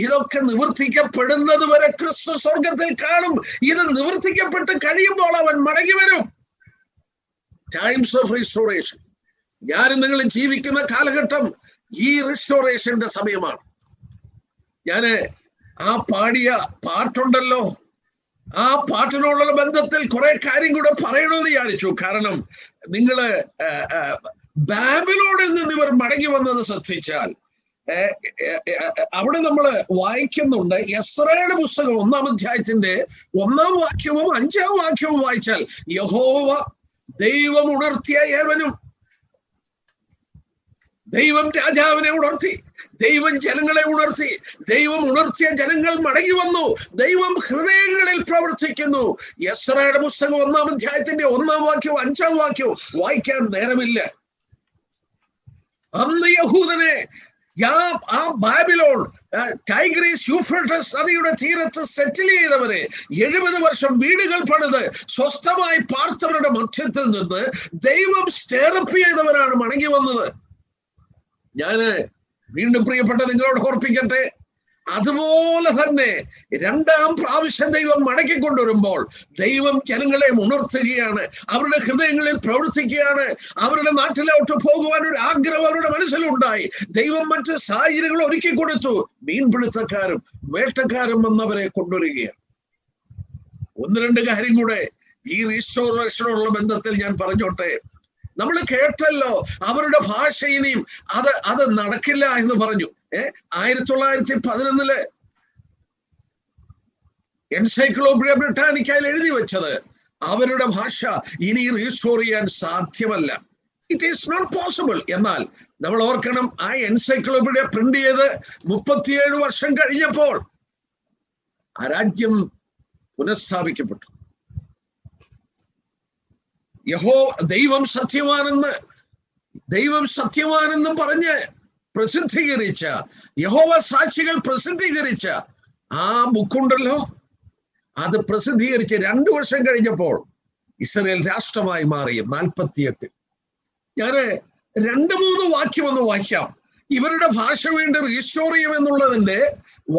B: ഇതൊക്കെ നിവർത്തിക്കപ്പെടുന്നത് വരെ ക്രിസ്തു സ്വർഗത്തിൽ കാണും. ഇത് നിവർത്തിക്കപ്പെട്ട് കഴിയുമ്പോൾ അവൻ മടങ്ങി വരും. Times of restoration. ഞാനും നിങ്ങൾ ജീവിക്കുന്ന കാലഘട്ടം ഈ റിസ്റ്റോറേഷന്റെ സമയമാണ്. ഞാന് ആ പാടിയ പാട്ടുണ്ടല്ലോ, ആ പാട്ടിനോടുള്ള ബന്ധത്തിൽ കുറെ കാര്യം കൂടെ പറയണമെന്ന് വിചാരിച്ചു. കാരണം നിങ്ങള് ബാബിലോണിൽ നിന്ന് ഇവർ മടങ്ങി വന്നത് ശ്രദ്ധിച്ചാൽ അവിടെ നമ്മൾ വായിക്കുന്നുണ്ട്. എസ്രയുടെ പുസ്തകം 1-ാം അധ്യായത്തിന്റെ 1-ാം വാക്യവും 5-ാം വാക്യവും വായിച്ചാൽ യഹോവ ദൈവം ഉണർത്തിയ ഏവനും, ദൈവം രാജാവിനെ ഉണർത്തി, ദൈവം ജനങ്ങളെ ഉണർത്തി, ദൈവം ഉണർത്തിയ ജനങ്ങൾ മടങ്ങി വന്നു, ദൈവം ഹൃദയങ്ങളിൽ പ്രവർത്തിക്കുന്നു. എസ്രയുടെ പുസ്തകം 1-ാം അധ്യായത്തിന്റെ 1-ാം വാക്യവും 5-ാം വാക്യവും വായിക്കാൻ നേരമില്ല. അന്ന് യഹൂദനെ ആ ബാബിലോൺ, ടൈഗ്രീസ് യൂഫ്രട്ടസ് നദിയുടെ തീരത്ത് സെറ്റിൽ ചെയ്തവരെ 70 വർഷം വീടുകൾ പണിത് സ്വസ്ഥമായി പാർത്തവരുടെ മധ്യത്തിൽ നിന്ന് ദൈവം സ്റ്റേറപ്പ് ചെയ്തവരാണ് മടങ്ങി വന്നത്. ഞാന് വീണ്ടും പ്രിയപ്പെട്ട നിങ്ങളോട് ഓർപ്പിക്കട്ടെ, അതുപോലെ തന്നെ 2-ാം പ്രാവശ്യം ദൈവം മടക്കിക്കൊണ്ടുവരുമ്പോൾ ദൈവം ജനങ്ങളെ ഉണർത്തുകയാണ്, അവരുടെ ഹൃദയങ്ങളിൽ പ്രവർത്തിക്കുകയാണ്. അവരുടെ നാട്ടിലോട്ട് പോകുവാൻ ഒരു ആഗ്രഹം അവരുടെ മനസ്സിലുണ്ടായി. ദൈവം മറ്റ് സാഹചര്യങ്ങൾ ഒരുക്കി കൊടുത്തു. മീൻപിടുത്തക്കാരും വേട്ടക്കാരും വന്നവരെ കൊണ്ടുവരികയാണ്. 1-2 കാര്യം കൂടെ ഈ റീസ്റ്റോറേഷനുള്ള ബന്ധത്തിൽ ഞാൻ പറഞ്ഞോട്ടെ. നമ്മൾ കേട്ടല്ലോ, അവരുടെ ഭാഷ ഇനിയും അത് നടക്കില്ല എന്ന് പറഞ്ഞു. 1911 എൻസൈക്ലോപീഡിയ ബ്രിട്ടാനിക്കയിൽ എഴുതി വെച്ചത് അവരുടെ ഭാഷ ഇനി റീസ്റ്റോർ ചെയ്യാൻ സാധ്യമല്ല. It is not possible. എന്നാൽ നമ്മൾ ഓർക്കണം, ആ എൻസൈക്ലോപീഡിയ പ്രിന്റ് ചെയ്ത് 37 വർഷം കഴിഞ്ഞപ്പോൾ ആ രാജ്യം പുനഃസ്ഥാപിക്കപ്പെട്ടു. ദൈവം സത്യവാനെന്നും പറഞ്ഞ് പ്രസിദ്ധീകരിച്ച, യഹോവ സാക്ഷികൾ പ്രസിദ്ധീകരിച്ച ആ ബുക്കുണ്ടല്ലോ, അത് പ്രസിദ്ധീകരിച്ച് 2 വർഷം കഴിഞ്ഞപ്പോൾ ഇസ്രായേൽ രാഷ്ട്രമായി മാറി. 48. ഞാന് 2-3 വാക്യം ഒന്ന് വായിക്കാം. ഇവരുടെ ഭാഷ വീണ്ടും റീസ്റ്റോർ ചെയ്യുമെന്നുള്ളതിന്റെ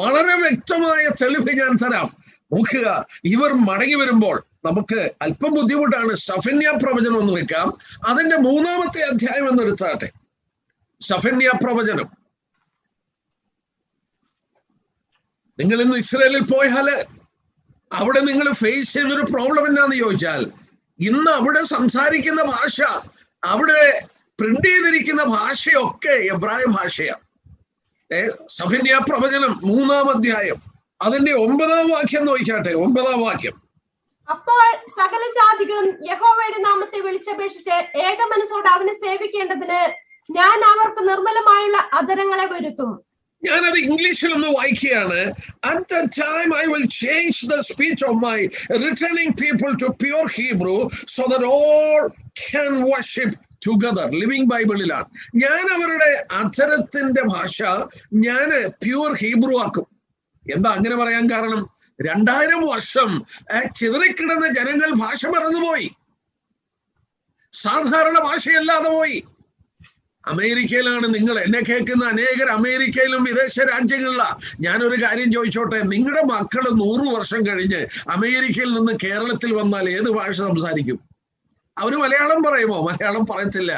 B: വളരെ വ്യക്തമായ തെളിവ് ഞാൻ തരാം. നോക്കുക, ഇവർ മടങ്ങി വരുമ്പോൾ നമുക്ക് അല്പം ബുദ്ധിമുട്ടാണ്. സഫന്യ പ്രവചനം ഒന്ന് വെക്കാം. അതിന്റെ 3-ാമത്തെ അധ്യായം എന്ന് എടുത്താട്ടെ. സഫന്യ പ്രവചനം. നിങ്ങൾ ഇന്ന് ഇസ്രായേലിൽ പോയാല് അവിടെ നിങ്ങൾ ഫേസ് ചെയ്തൊരു പ്രോബ്ലം എന്നാന്ന് ചോദിച്ചാൽ, ഇന്ന് അവിടെ സംസാരിക്കുന്ന ഭാഷ, അവിടെ പ്രിന്റ് ചെയ്തിരിക്കുന്ന ഭാഷയൊക്കെ എബ്രായ ഭാഷയാണ്. സഫന്യ പ്രവചനം 3-ാം അധ്യായം അതിന്റെ 9-ാം വാക്യം നോക്കിയാട്ടെ. 9-ാം വാക്യം.
C: അപ്പോൾ സകല ജാതികളും യഹോവയുടെ നാമത്തെ വിളിച്ചപേക്ഷിച്ച് ഏക മനസ്സോടെ അവനെ സേവിക്കേണ്ടതിന് ഞാൻ അവർക്ക് നിർമ്മലമായുള്ള അധരങ്ങളെ വരുത്തും.
B: ഞാനത് ഇംഗ്ലീഷിൽ ഒന്ന് വായിക്കുകയാണ്. At that time I will change the speech of my returning people to pure Hebrew so that all can worship together. Living ബൈബിളിലാണ്. ഞാൻ അവരുടെ അധരത്തിന്റെ ഭാഷ ഞാൻ പ്യൂർ ഹീബ്രു ആക്കും. എന്താ അങ്ങനെ പറയാൻ കാരണം? 2000 വർഷം ചിതറിക്കിടന്ന ജനങ്ങൾ ഭാഷ മറന്നുപോയി, സാധാരണ ഭാഷയല്ലാതെ പോയി. അമേരിക്കയിലാണ് നിങ്ങൾ എന്നെ കേൾക്കുന്ന അനേകർ, അമേരിക്കയിലും വിദേശ രാജ്യങ്ങളിലാണ്. ഞാനൊരു കാര്യം ചോദിച്ചോട്ടെ, നിങ്ങളുടെ മക്കൾ 100 വർഷം കഴിഞ്ഞ് അമേരിക്കയിൽ നിന്ന് കേരളത്തിൽ വന്നാൽ ഏത് ഭാഷ സംസാരിക്കും? അവര് മലയാളം പറയുമോ? മലയാളം പറയത്തില്ല.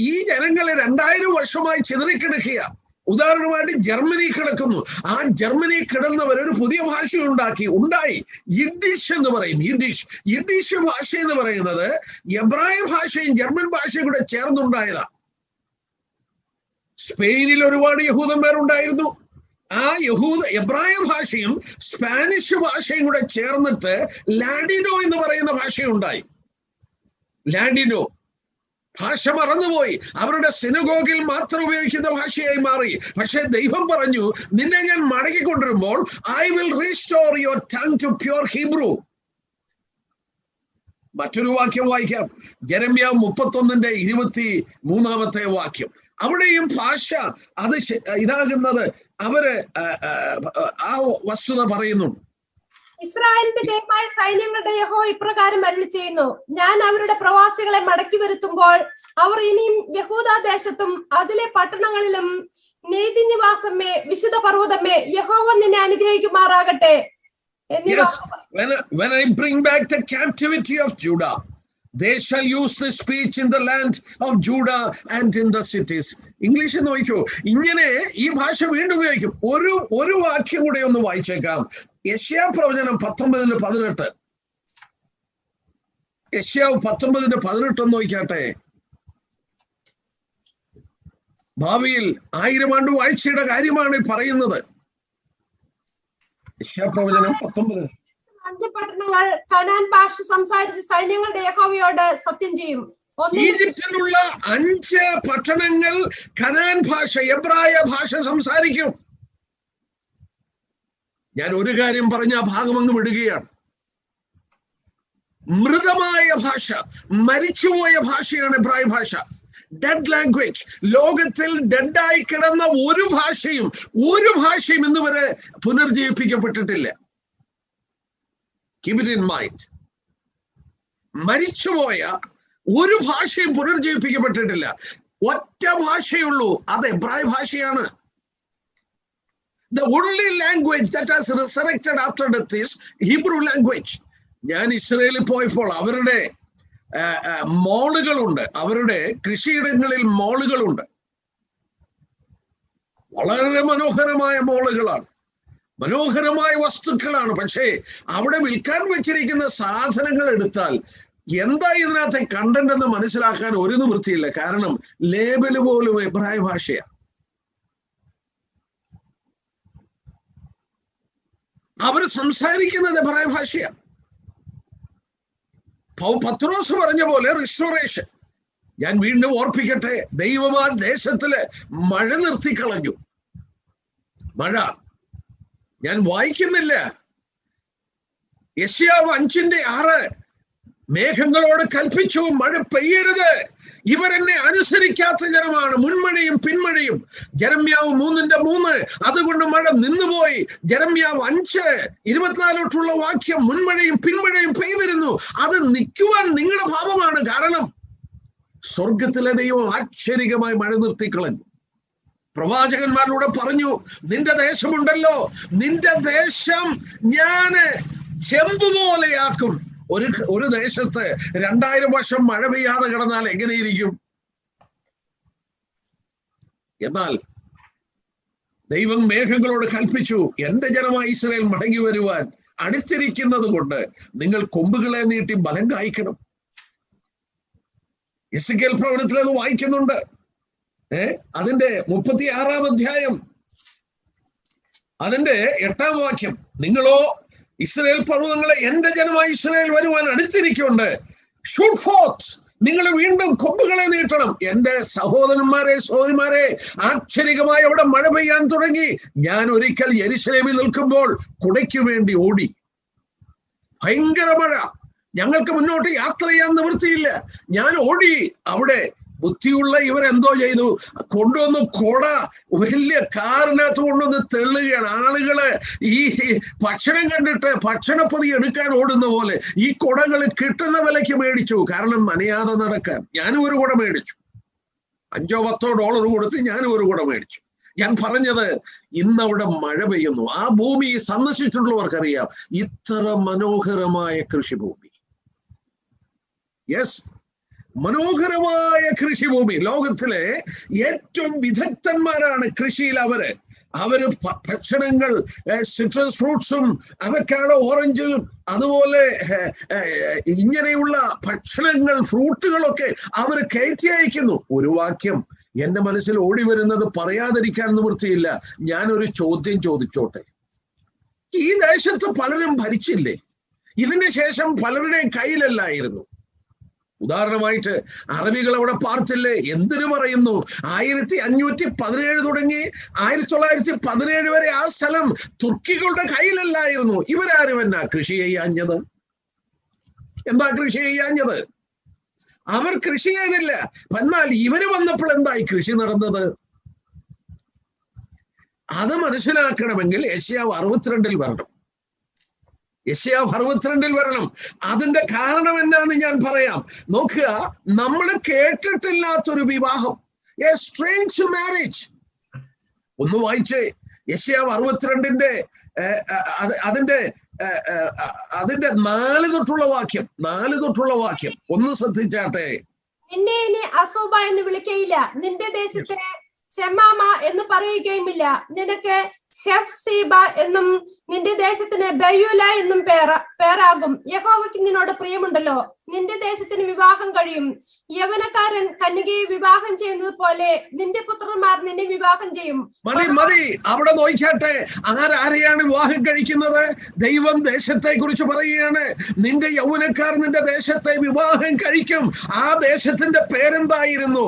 B: ഈ ജനങ്ങളെ 2000 വർഷമായി ചിതറിക്കിടക്കുക. ഉദാഹരണമായിട്ട് ജർമ്മനി കിടക്കുന്നു. ആ ജർമ്മനി കിടന്നവർ ഒരു പുതിയ ഭാഷ ഉണ്ടായി. യിഡിഷ് എന്ന് പറയും. യിഡിഷ് ഭാഷ എന്ന് പറയുന്നത് എബ്രായ ഭാഷയും ജർമ്മൻ ഭാഷയും കൂടെ ചേർന്നുണ്ടായതാണ്. സ്പെയിനിൽ ഒരുപാട് യഹൂദന്മാരുണ്ടായിരുന്നു. ആ എബ്രായ ഭാഷയും സ്പാനിഷ് ഭാഷയും കൂടെ ചേർന്നിട്ട് ലാഡിനോ എന്ന് പറയുന്ന ഭാഷയുണ്ടായി. ലാഡിനോ ഭാഷ മറന്നുപോയി. അവരുടെ സിനഗോഗിൽ മാത്രം ഉപയോഗിക്കുന്ന ഭാഷയായി മാറി. പക്ഷെ ദൈവം പറഞ്ഞു, നിന്നെ ഞാൻ മടക്കിക്കൊണ്ടിരുമ്പോൾ I will restore your tongue to pure Hebrew. മറ്റൊരു വാക്യം വായിക്കാം. ജെരമ്യാവ് 31-ന്റെ 23-ാമത്തെ വാക്യം. അവിടെയും ഭാഷ അത് ഇതാകുന്നത് അവര് ആ വസ്തുത പറയുന്നുണ്ട്.
C: ഇസ്രായേലിന്റെ ദൈവമായ സൈന്യങ്ങളുടെ യഹോവ ഇപ്രകാരം അരുളി ചെയ്യുന്നു, ഞാൻ അവരുടെ പ്രവാസികളെ മടക്കി വരുത്തുമ്പോൾ അവർ ഇനിയും യഹൂദാദേശത്തും അതിലെ പട്ടണങ്ങളിലും നീതിനിവാസമേ, വിശുദ്ധ പർവ്വതമേ, യഹോവ നിന്നെ അനുഗ്രഹിക്കുമാറാകട്ടെ.
B: Yes, when I bring back the captivity of Judah, they shall use the speech in the land of Judah and in the cities. ഇംഗ്ലീഷിൽ നോക്കിക്കോ, ഇങ്ങനെ ഈ ഭാഷ വീണ്ടും ഉപയോഗിക്കും. ഒരു വാക്യം കൂടെ ഒന്ന് വായിച്ചേക്കാം. യെശയ്യാ പ്രവചനം 19:18. യെശയ്യാവ് 19:18 ഒന്ന് നോക്കിക്കാട്ടെ. ഭാവിയിൽ 1000 ആണ്ട് വാഴ്ചയുടെ കാര്യമാണ് പറയുന്നത്. യെശയ്യാ പ്രവചനം 19.
C: 5 പട്ടണങ്ങൾ കനാൻ ഭാഷ സംസാരിച്ച് സൈന്യങ്ങളുടെ യഹോവയോട് സത്യം ചെയ്യും.
B: ഈജിപ്തിലുള്ള 5 പട്ടണങ്ങൾ കനാൻ ഭാഷ, എബ്രായ ഭാഷ സംസാരിക്കും. ഞാൻ ഒരു കാര്യം പറഞ്ഞ ആ ഭാഗം അങ്ങ് വിടുകയാണ്. മൃതമായ ഭാഷ, മരിച്ചുപോയ ഭാഷയാണ് എബ്രായ ഭാഷ. Dead language. ലോകത്തിൽ ഡെഡായി കിടന്ന ഒരു ഭാഷയും ഇന്ന് വരെ പുനർജീവിപ്പിക്കപ്പെട്ടിട്ടില്ല. Keep it in mind. മരിച്ചുപോയ ഒരു ഭാഷയും പുനർജീവിപ്പിക്കപ്പെട്ടിട്ടില്ല. ഒറ്റ ഭാഷയുള്ളൂ, അത് എബ്രായ ഭാഷയാണ്. The only language that has resurrected after death is Hebrew language. ഞാൻ ഇസ്രയേലിൽ പോയപ്പോൾ അവരുടെ മോളുകളുണ്ട്, അവരുടെ കൃഷിയിടങ്ങളിൽ മോളുകളുണ്ട്. വളരെ മനോഹരമായ മോളുകളാണ്, മനോഹരമായ വസ്തുക്കളാണ്. പക്ഷേ അവിടെ വിൽക്കാൻ വെച്ചിരിക്കുന്ന സാധനങ്ങൾ എടുത്താൽ എന്താ ഇതിനകത്തെ കണ്ടന്റ് എന്ന് മനസ്സിലാക്കാൻ ഒരു നിവൃത്തിയില്ല. കാരണം ലേബല് പോലും എബ്രായ ഭാഷയാണ്. അവർ സംസാരിക്കുന്നത് എബ്രായ ഭാഷയാണ്. പത്രോസ് പറഞ്ഞ പോലെ റിസ്റ്റോറേഷൻ. ഞാൻ വീണ്ടും ഓർപ്പിക്കട്ടെ, ദൈവമാൻ ദേശത്തില് മഴ നിർത്തിക്കളഞ്ഞു. മഴ ഞാൻ വായിക്കുന്നില്ല. യെശയ്യാവ് 5:6 മേഘങ്ങളോട് കൽപ്പിച്ചു, മഴ പെയ്യരുത്, ഇവരെന്നെ അനുസരിക്കാത്ത ജനമാണ്, മുൻമഴയും പിന്മഴയും. ജെരമ്യാവ് 3:3 അതുകൊണ്ട് മഴ നിന്നുപോയി. ജെരമ്യാവ് 5:24 വാക്യം, മുൻമഴയും പിന്മഴയും പെയ്തിരുന്നു, അത് നിൽക്കുവാൻ നിങ്ങളുടെ ഭാവമാണ്. കാരണം സ്വർഗത്തിലെ ദൈവം ആശ്ചര്യമായി മഴ നിർത്തിക്കളഞ്ഞു. പ്രവാചകന്മാരിലൂടെ പറഞ്ഞു, നിന്റെ ദേശമുണ്ടല്ലോ, നിന്റെ ദേശം ഞാന് ചെമ്പ് പോലെയാക്കും. ഒരു ദേശത്ത് 2000 വർഷം മഴ പെയ്യാതെ കിടന്നാൽ എങ്ങനെയിരിക്കും? എന്നാൽ ദൈവം മേഘങ്ങളോട് കൽപ്പിച്ചു, എന്റെ ജനമായ ഇസ്രായേൽ മടങ്ങി വരുവാൻ അടുത്തിരിക്കുന്നത് കൊണ്ട് നിങ്ങൾ കൊമ്പുകളെ നീട്ടി ബലം കായ്ക്കണം. എസെക്കിയേൽ പ്രവചനത്തിൽ അത് വായിക്കുന്നുണ്ട്. അതിന്റെ 36-ാം അധ്യായം അതിന്റെ 8-ാം വാക്യം, നിങ്ങളോ ഇസ്രായേൽ പർവ്വതങ്ങളെ എന്റെ ജനമായി ഇസ്രായേൽ വരുവാൻ അടുത്തിരിക്കുന്നുണ്ട്. ഷൂട്ട് ഫോർത്ത്, നിങ്ങൾ വീണ്ടും കൊമ്പുകളെ നീട്ടണം. എന്റെ സഹോദരന്മാരെ സഹോദരിമാരെ, ആശ്ചര്യമായി അവിടെ മഴ പെയ്യാൻ തുടങ്ങി. ഞാൻ ഒരിക്കൽ യെരുശലേമിൽ നിൽക്കുമ്പോൾ കുടയ്ക്ക് വേണ്ടി ഓടി. ഭയങ്കര മഴ, ഞങ്ങൾക്ക് മുന്നോട്ട് യാത്ര ചെയ്യാൻ നിവൃത്തിയില്ല. ഞാൻ ഓടി. അവിടെ ബുദ്ധിയുള്ള ഇവരെന്തോ ചെയ്തു, കൊണ്ടുവന്ന് കൊട വലിയ കാറിനകത്ത് കൊണ്ടുവന്ന് തെള്ളുകയാണ്. ആളുകള് ഈ ഭക്ഷണം കണ്ടിട്ട് ഭക്ഷണപ്പൊതി എടുക്കാൻ ഓടുന്ന പോലെ ഈ കുടകൾ കിട്ടുന്ന വിലയ്ക്ക് മേടിച്ചു. കാരണം നനയാതെ നടക്കാൻ. ഞാനും ഒരു കുട മേടിച്ചു. $5-10 കൊടുത്ത് ഞാനും ഒരു കുട മേടിച്ചു. ഞാൻ പറഞ്ഞത്, ഇന്നവിടെ മഴ പെയ്യുന്നു. ആ ഭൂമി സന്ദർശിച്ചിട്ടുള്ളവർക്കറിയാം, ഇത്ര മനോഹരമായ കൃഷിഭൂമി. യെസ്, മനോഹരമായ കൃഷിഭൂമി. ലോകത്തിലെ ഏറ്റവും വിദഗ്ധന്മാരാണ് കൃഷിയിൽ. അവര് ഭക്ഷണങ്ങൾ, സിട്രസ് ഫ്രൂട്ട്സും അവക്കാഡോ, ഓറഞ്ചും അതുപോലെ ഇങ്ങനെയുള്ള ഭക്ഷണങ്ങൾ, ഫ്രൂട്ടുകളൊക്കെ അവർ കയറ്റി അയക്കുന്നു. ഒരു വാക്യം എന്റെ മനസ്സിൽ ഓടി വരുന്നത് പറയാതിരിക്കാൻ നിവൃത്തിയില്ല. ഞാനൊരു ചോദ്യം ചോദിച്ചോട്ടെ. ഈ ദേശത്ത് പലരും ഭരിച്ചില്ലേ? ഇതിന് ശേഷം പലരുടെയും കയ്യിലല്ലായിരുന്നു. ഉദാഹരണമായിട്ട് അറബികൾ അവിടെ പാർത്തില്ലേ? എന്തിനു പറയുന്നു? 1517 തുടങ്ങി 1917 വരെ ആ സ്ഥലം തുർക്കികളുടെ കയ്യിലല്ലായിരുന്നു. ഇവരാരും എന്നാ കൃഷി ചെയ്യാഞ്ഞത്? എന്താ കൃഷി ചെയ്യാഞ്ഞത്? അവർ കൃഷി ചെയ്യാനില്ല. എന്നാൽ ഇവര് വന്നപ്പോൾ എന്തായി കൃഷി നടന്നത്? അത് മനസ്സിലാക്കണമെങ്കിൽ യെശയ്യാവ് 62 വരണം. യെശയ്യാവ് 62 വരണം. അതിന്റെ കാരണം എന്നാന്ന് ഞാൻ പറയാം. നോക്കുക, നമ്മൾ കേട്ടിട്ടില്ലാത്തൊരു വിവാഹം, എ സ്ട്രേഞ്ച് മാരേജ്. ഒന്ന് വായിച്ചേ യെശയ്യാവ് 62 അതിന്റെ 4 തൊട്ടുള്ള വാക്യം ഒന്ന് ശ്രദ്ധിച്ചാട്ടെ.
C: നിന്നെ ഇനി അസൂബ എന്ന് വിളിക്കയില്ല, നിന്റെ ദേശത്തെ ചെമാമ എന്ന് പറയുകയുമില്ല. നിനക്ക് ഹെഫ്സീബ എന്നും നിന്റെ ദേശത്തിന് ബയൂല എന്നും പേരാകും. യഹോവയ്ക്ക് നിന്നോട് പ്രിയമുണ്ടല്ലോ, നിന്റെ ദേശത്തിന് വിവാഹം കഴിയും. യവനക്കാരൻ കന്യകയെ വിവാഹം ചെയ്യുന്നത് പോലെ നിന്റെ പുത്രന്മാർ നിന്നെ വിവാഹം ചെയ്യും.
B: മതി അവിടെ നോക്കിയാട്ടെ, ആരെയാണ് വിവാഹം കഴിക്കുന്നത്? ദൈവം ദേശത്തെ കുറിച്ച് പറയുകയാണ്. നിന്റെ യൗവനക്കാർ നിന്റെ ദേശത്തെ വിവാഹം കഴിക്കും. ആ ദേശത്തിന്റെ പേരെന്തായിരുന്നു?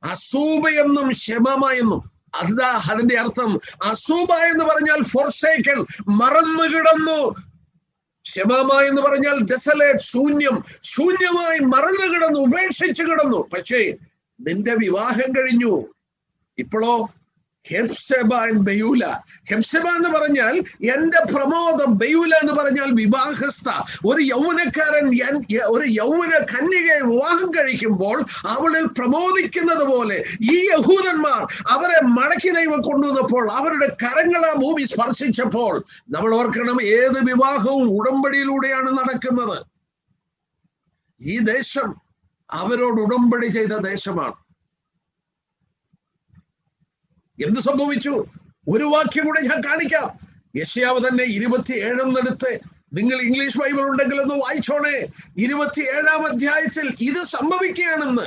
B: അസൂബ എന്നും ശെമാമ എന്നും. അതാ അതിന്റെ അർത്ഥം. അസൂബ എന്ന് പറഞ്ഞാൽ ഫോർസേക്കൻ, മറന്നു കിടന്നു. ശെമാമ എന്ന് പറഞ്ഞാൽ ഡെസലേറ്റ്, ശൂന്യമായി മറന്നു കിടന്നു, ഉപേക്ഷിച്ചു കിടന്നു. പക്ഷേ നിന്റെ വിവാഹം കഴിഞ്ഞു. ഇപ്പോഴോ ഹെഫ്സെബ ആൻഡ് ബയൂല. ഹെഫ്സെബ എന്ന് പറഞ്ഞാൽ എന്റെ പ്രമോദം, ബയൂല എന്ന് പറഞ്ഞാൽ വിവാഹസ്ഥ. ഒരു യൗവനക്കാരൻ ഒരു യൗവന കന്യകയെ വിവാഹം കഴിക്കുമ്പോൾ അവളിൽ പ്രമോദിക്കുന്നത് പോലെ ഈ യഹൂദന്മാർ അവരെ മടക്കി ദൈവം കൊണ്ടുവന്നപ്പോൾ, അവരുടെ കരങ്ങൾ ആ ഭൂമി സ്പർശിച്ചപ്പോൾ, നമ്മൾ ഓർക്കണം, ഏത് വിവാഹവും ഉടമ്പടിയിലൂടെയാണ് നടക്കുന്നത്. ഈ ദേശം അവരോട് ഉടമ്പടി ചെയ്ത ദേശമാണ്. എന്ത് സംഭവിച്ചു? ഒരു വാക്യം കൂടെ ഞാൻ കാണിക്കാം. യെശയ്യാവ് തന്നെ 27 നിങ്ങൾ ഇംഗ്ലീഷ് ബൈബിൾ ഉണ്ടെങ്കിൽ ഒന്ന് വായിച്ചോണേ. 27 അധ്യായത്തിൽ ഇത് സംഭവിക്കുകയാണെന്ന്.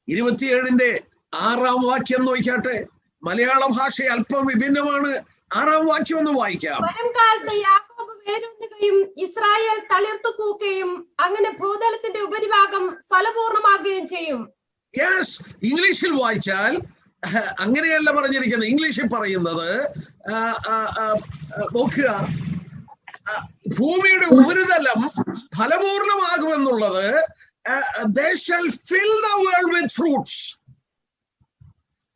B: 27 6 വാക്യം നോക്കിയാട്ടെ. മലയാള ഭാഷ അല്പം വിഭിന്നമാണ്. 6 വാക്യം ഒന്ന് വായിക്കാം.
C: വരും കാലത്ത് യാക്കോബ് വേരൂന്നുകയും ഇസ്രായേൽ തളിർത്തു പൂക്കുകയും അങ്ങനെ ഭൂതലത്തിന്റെ ഉപരിഭാഗം ഫലപൂർണമാകുകയും ചെയ്യും.
B: യെസ്, ഇംഗ്ലീഷിൽ വായിച്ചാൽ അങ്ങനെയല്ല പറഞ്ഞിരിക്കുന്നത്. ഇംഗ്ലീഷിൽ പറയുന്നത് നോക്കുക, ഭൂമിയുടെ ഉപരിതലം ഫലപൂർണമാകുമെന്നുള്ളത്. they shall fill the world with fruits.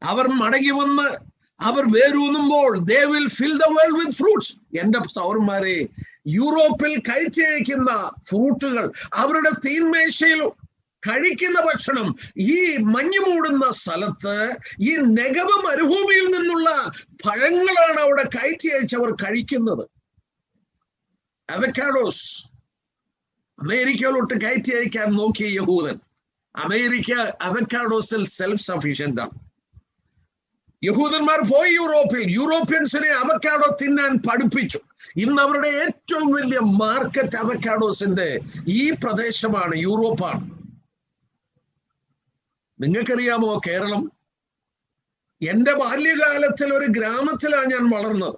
B: അവർ മടങ്ങി വന്ന് അവർ വേരൂന്നുമ്പോൾ they will fill the world with fruits. എന്റെ സൗരന്മാരെ, യൂറോപ്പിൽ കയറ്റി അയക്കുന്ന ഫ്രൂട്ടുകൾ, അവരുടെ തീന്മേശയിലും കഴിക്കുന്ന ഭക്ഷണം, ഈ മഞ്ഞു മൂടുന്ന സ്ഥലത്ത് ഈ നെഗവ മരുഭൂമിയിൽ നിന്നുള്ള പഴങ്ങളാണ് അവിടെ കയറ്റി അയച്ചവർ കഴിക്കുന്നത്. അവക്കാഡോസ് അമേരിക്കയിലോട്ട് കയറ്റി അയക്കാൻ നോക്കിയ യഹൂദൻ. അമേരിക്ക അവക്കാഡോസിൽ സെൽഫ് സഫീഷ്യന്റ് ആണ്. യഹൂദന്മാർ പോയി യൂറോപ്യൻസിനെ അവക്കാഡോ തിന്നാൻ പഠിപ്പിച്ചു. ഇന്ന് അവരുടെ ഏറ്റവും വലിയ മാർക്കറ്റ് അവക്കാഡോസിന്റെ ഈ പ്രദേശമാണ്, യൂറോപ്പാണ്. നിങ്ങൾക്കറിയാമോ, കേരളം, എന്റെ ബാല്യകാലത്തിൽ ഒരു ഗ്രാമത്തിലാണ് ഞാൻ വളർന്നത്.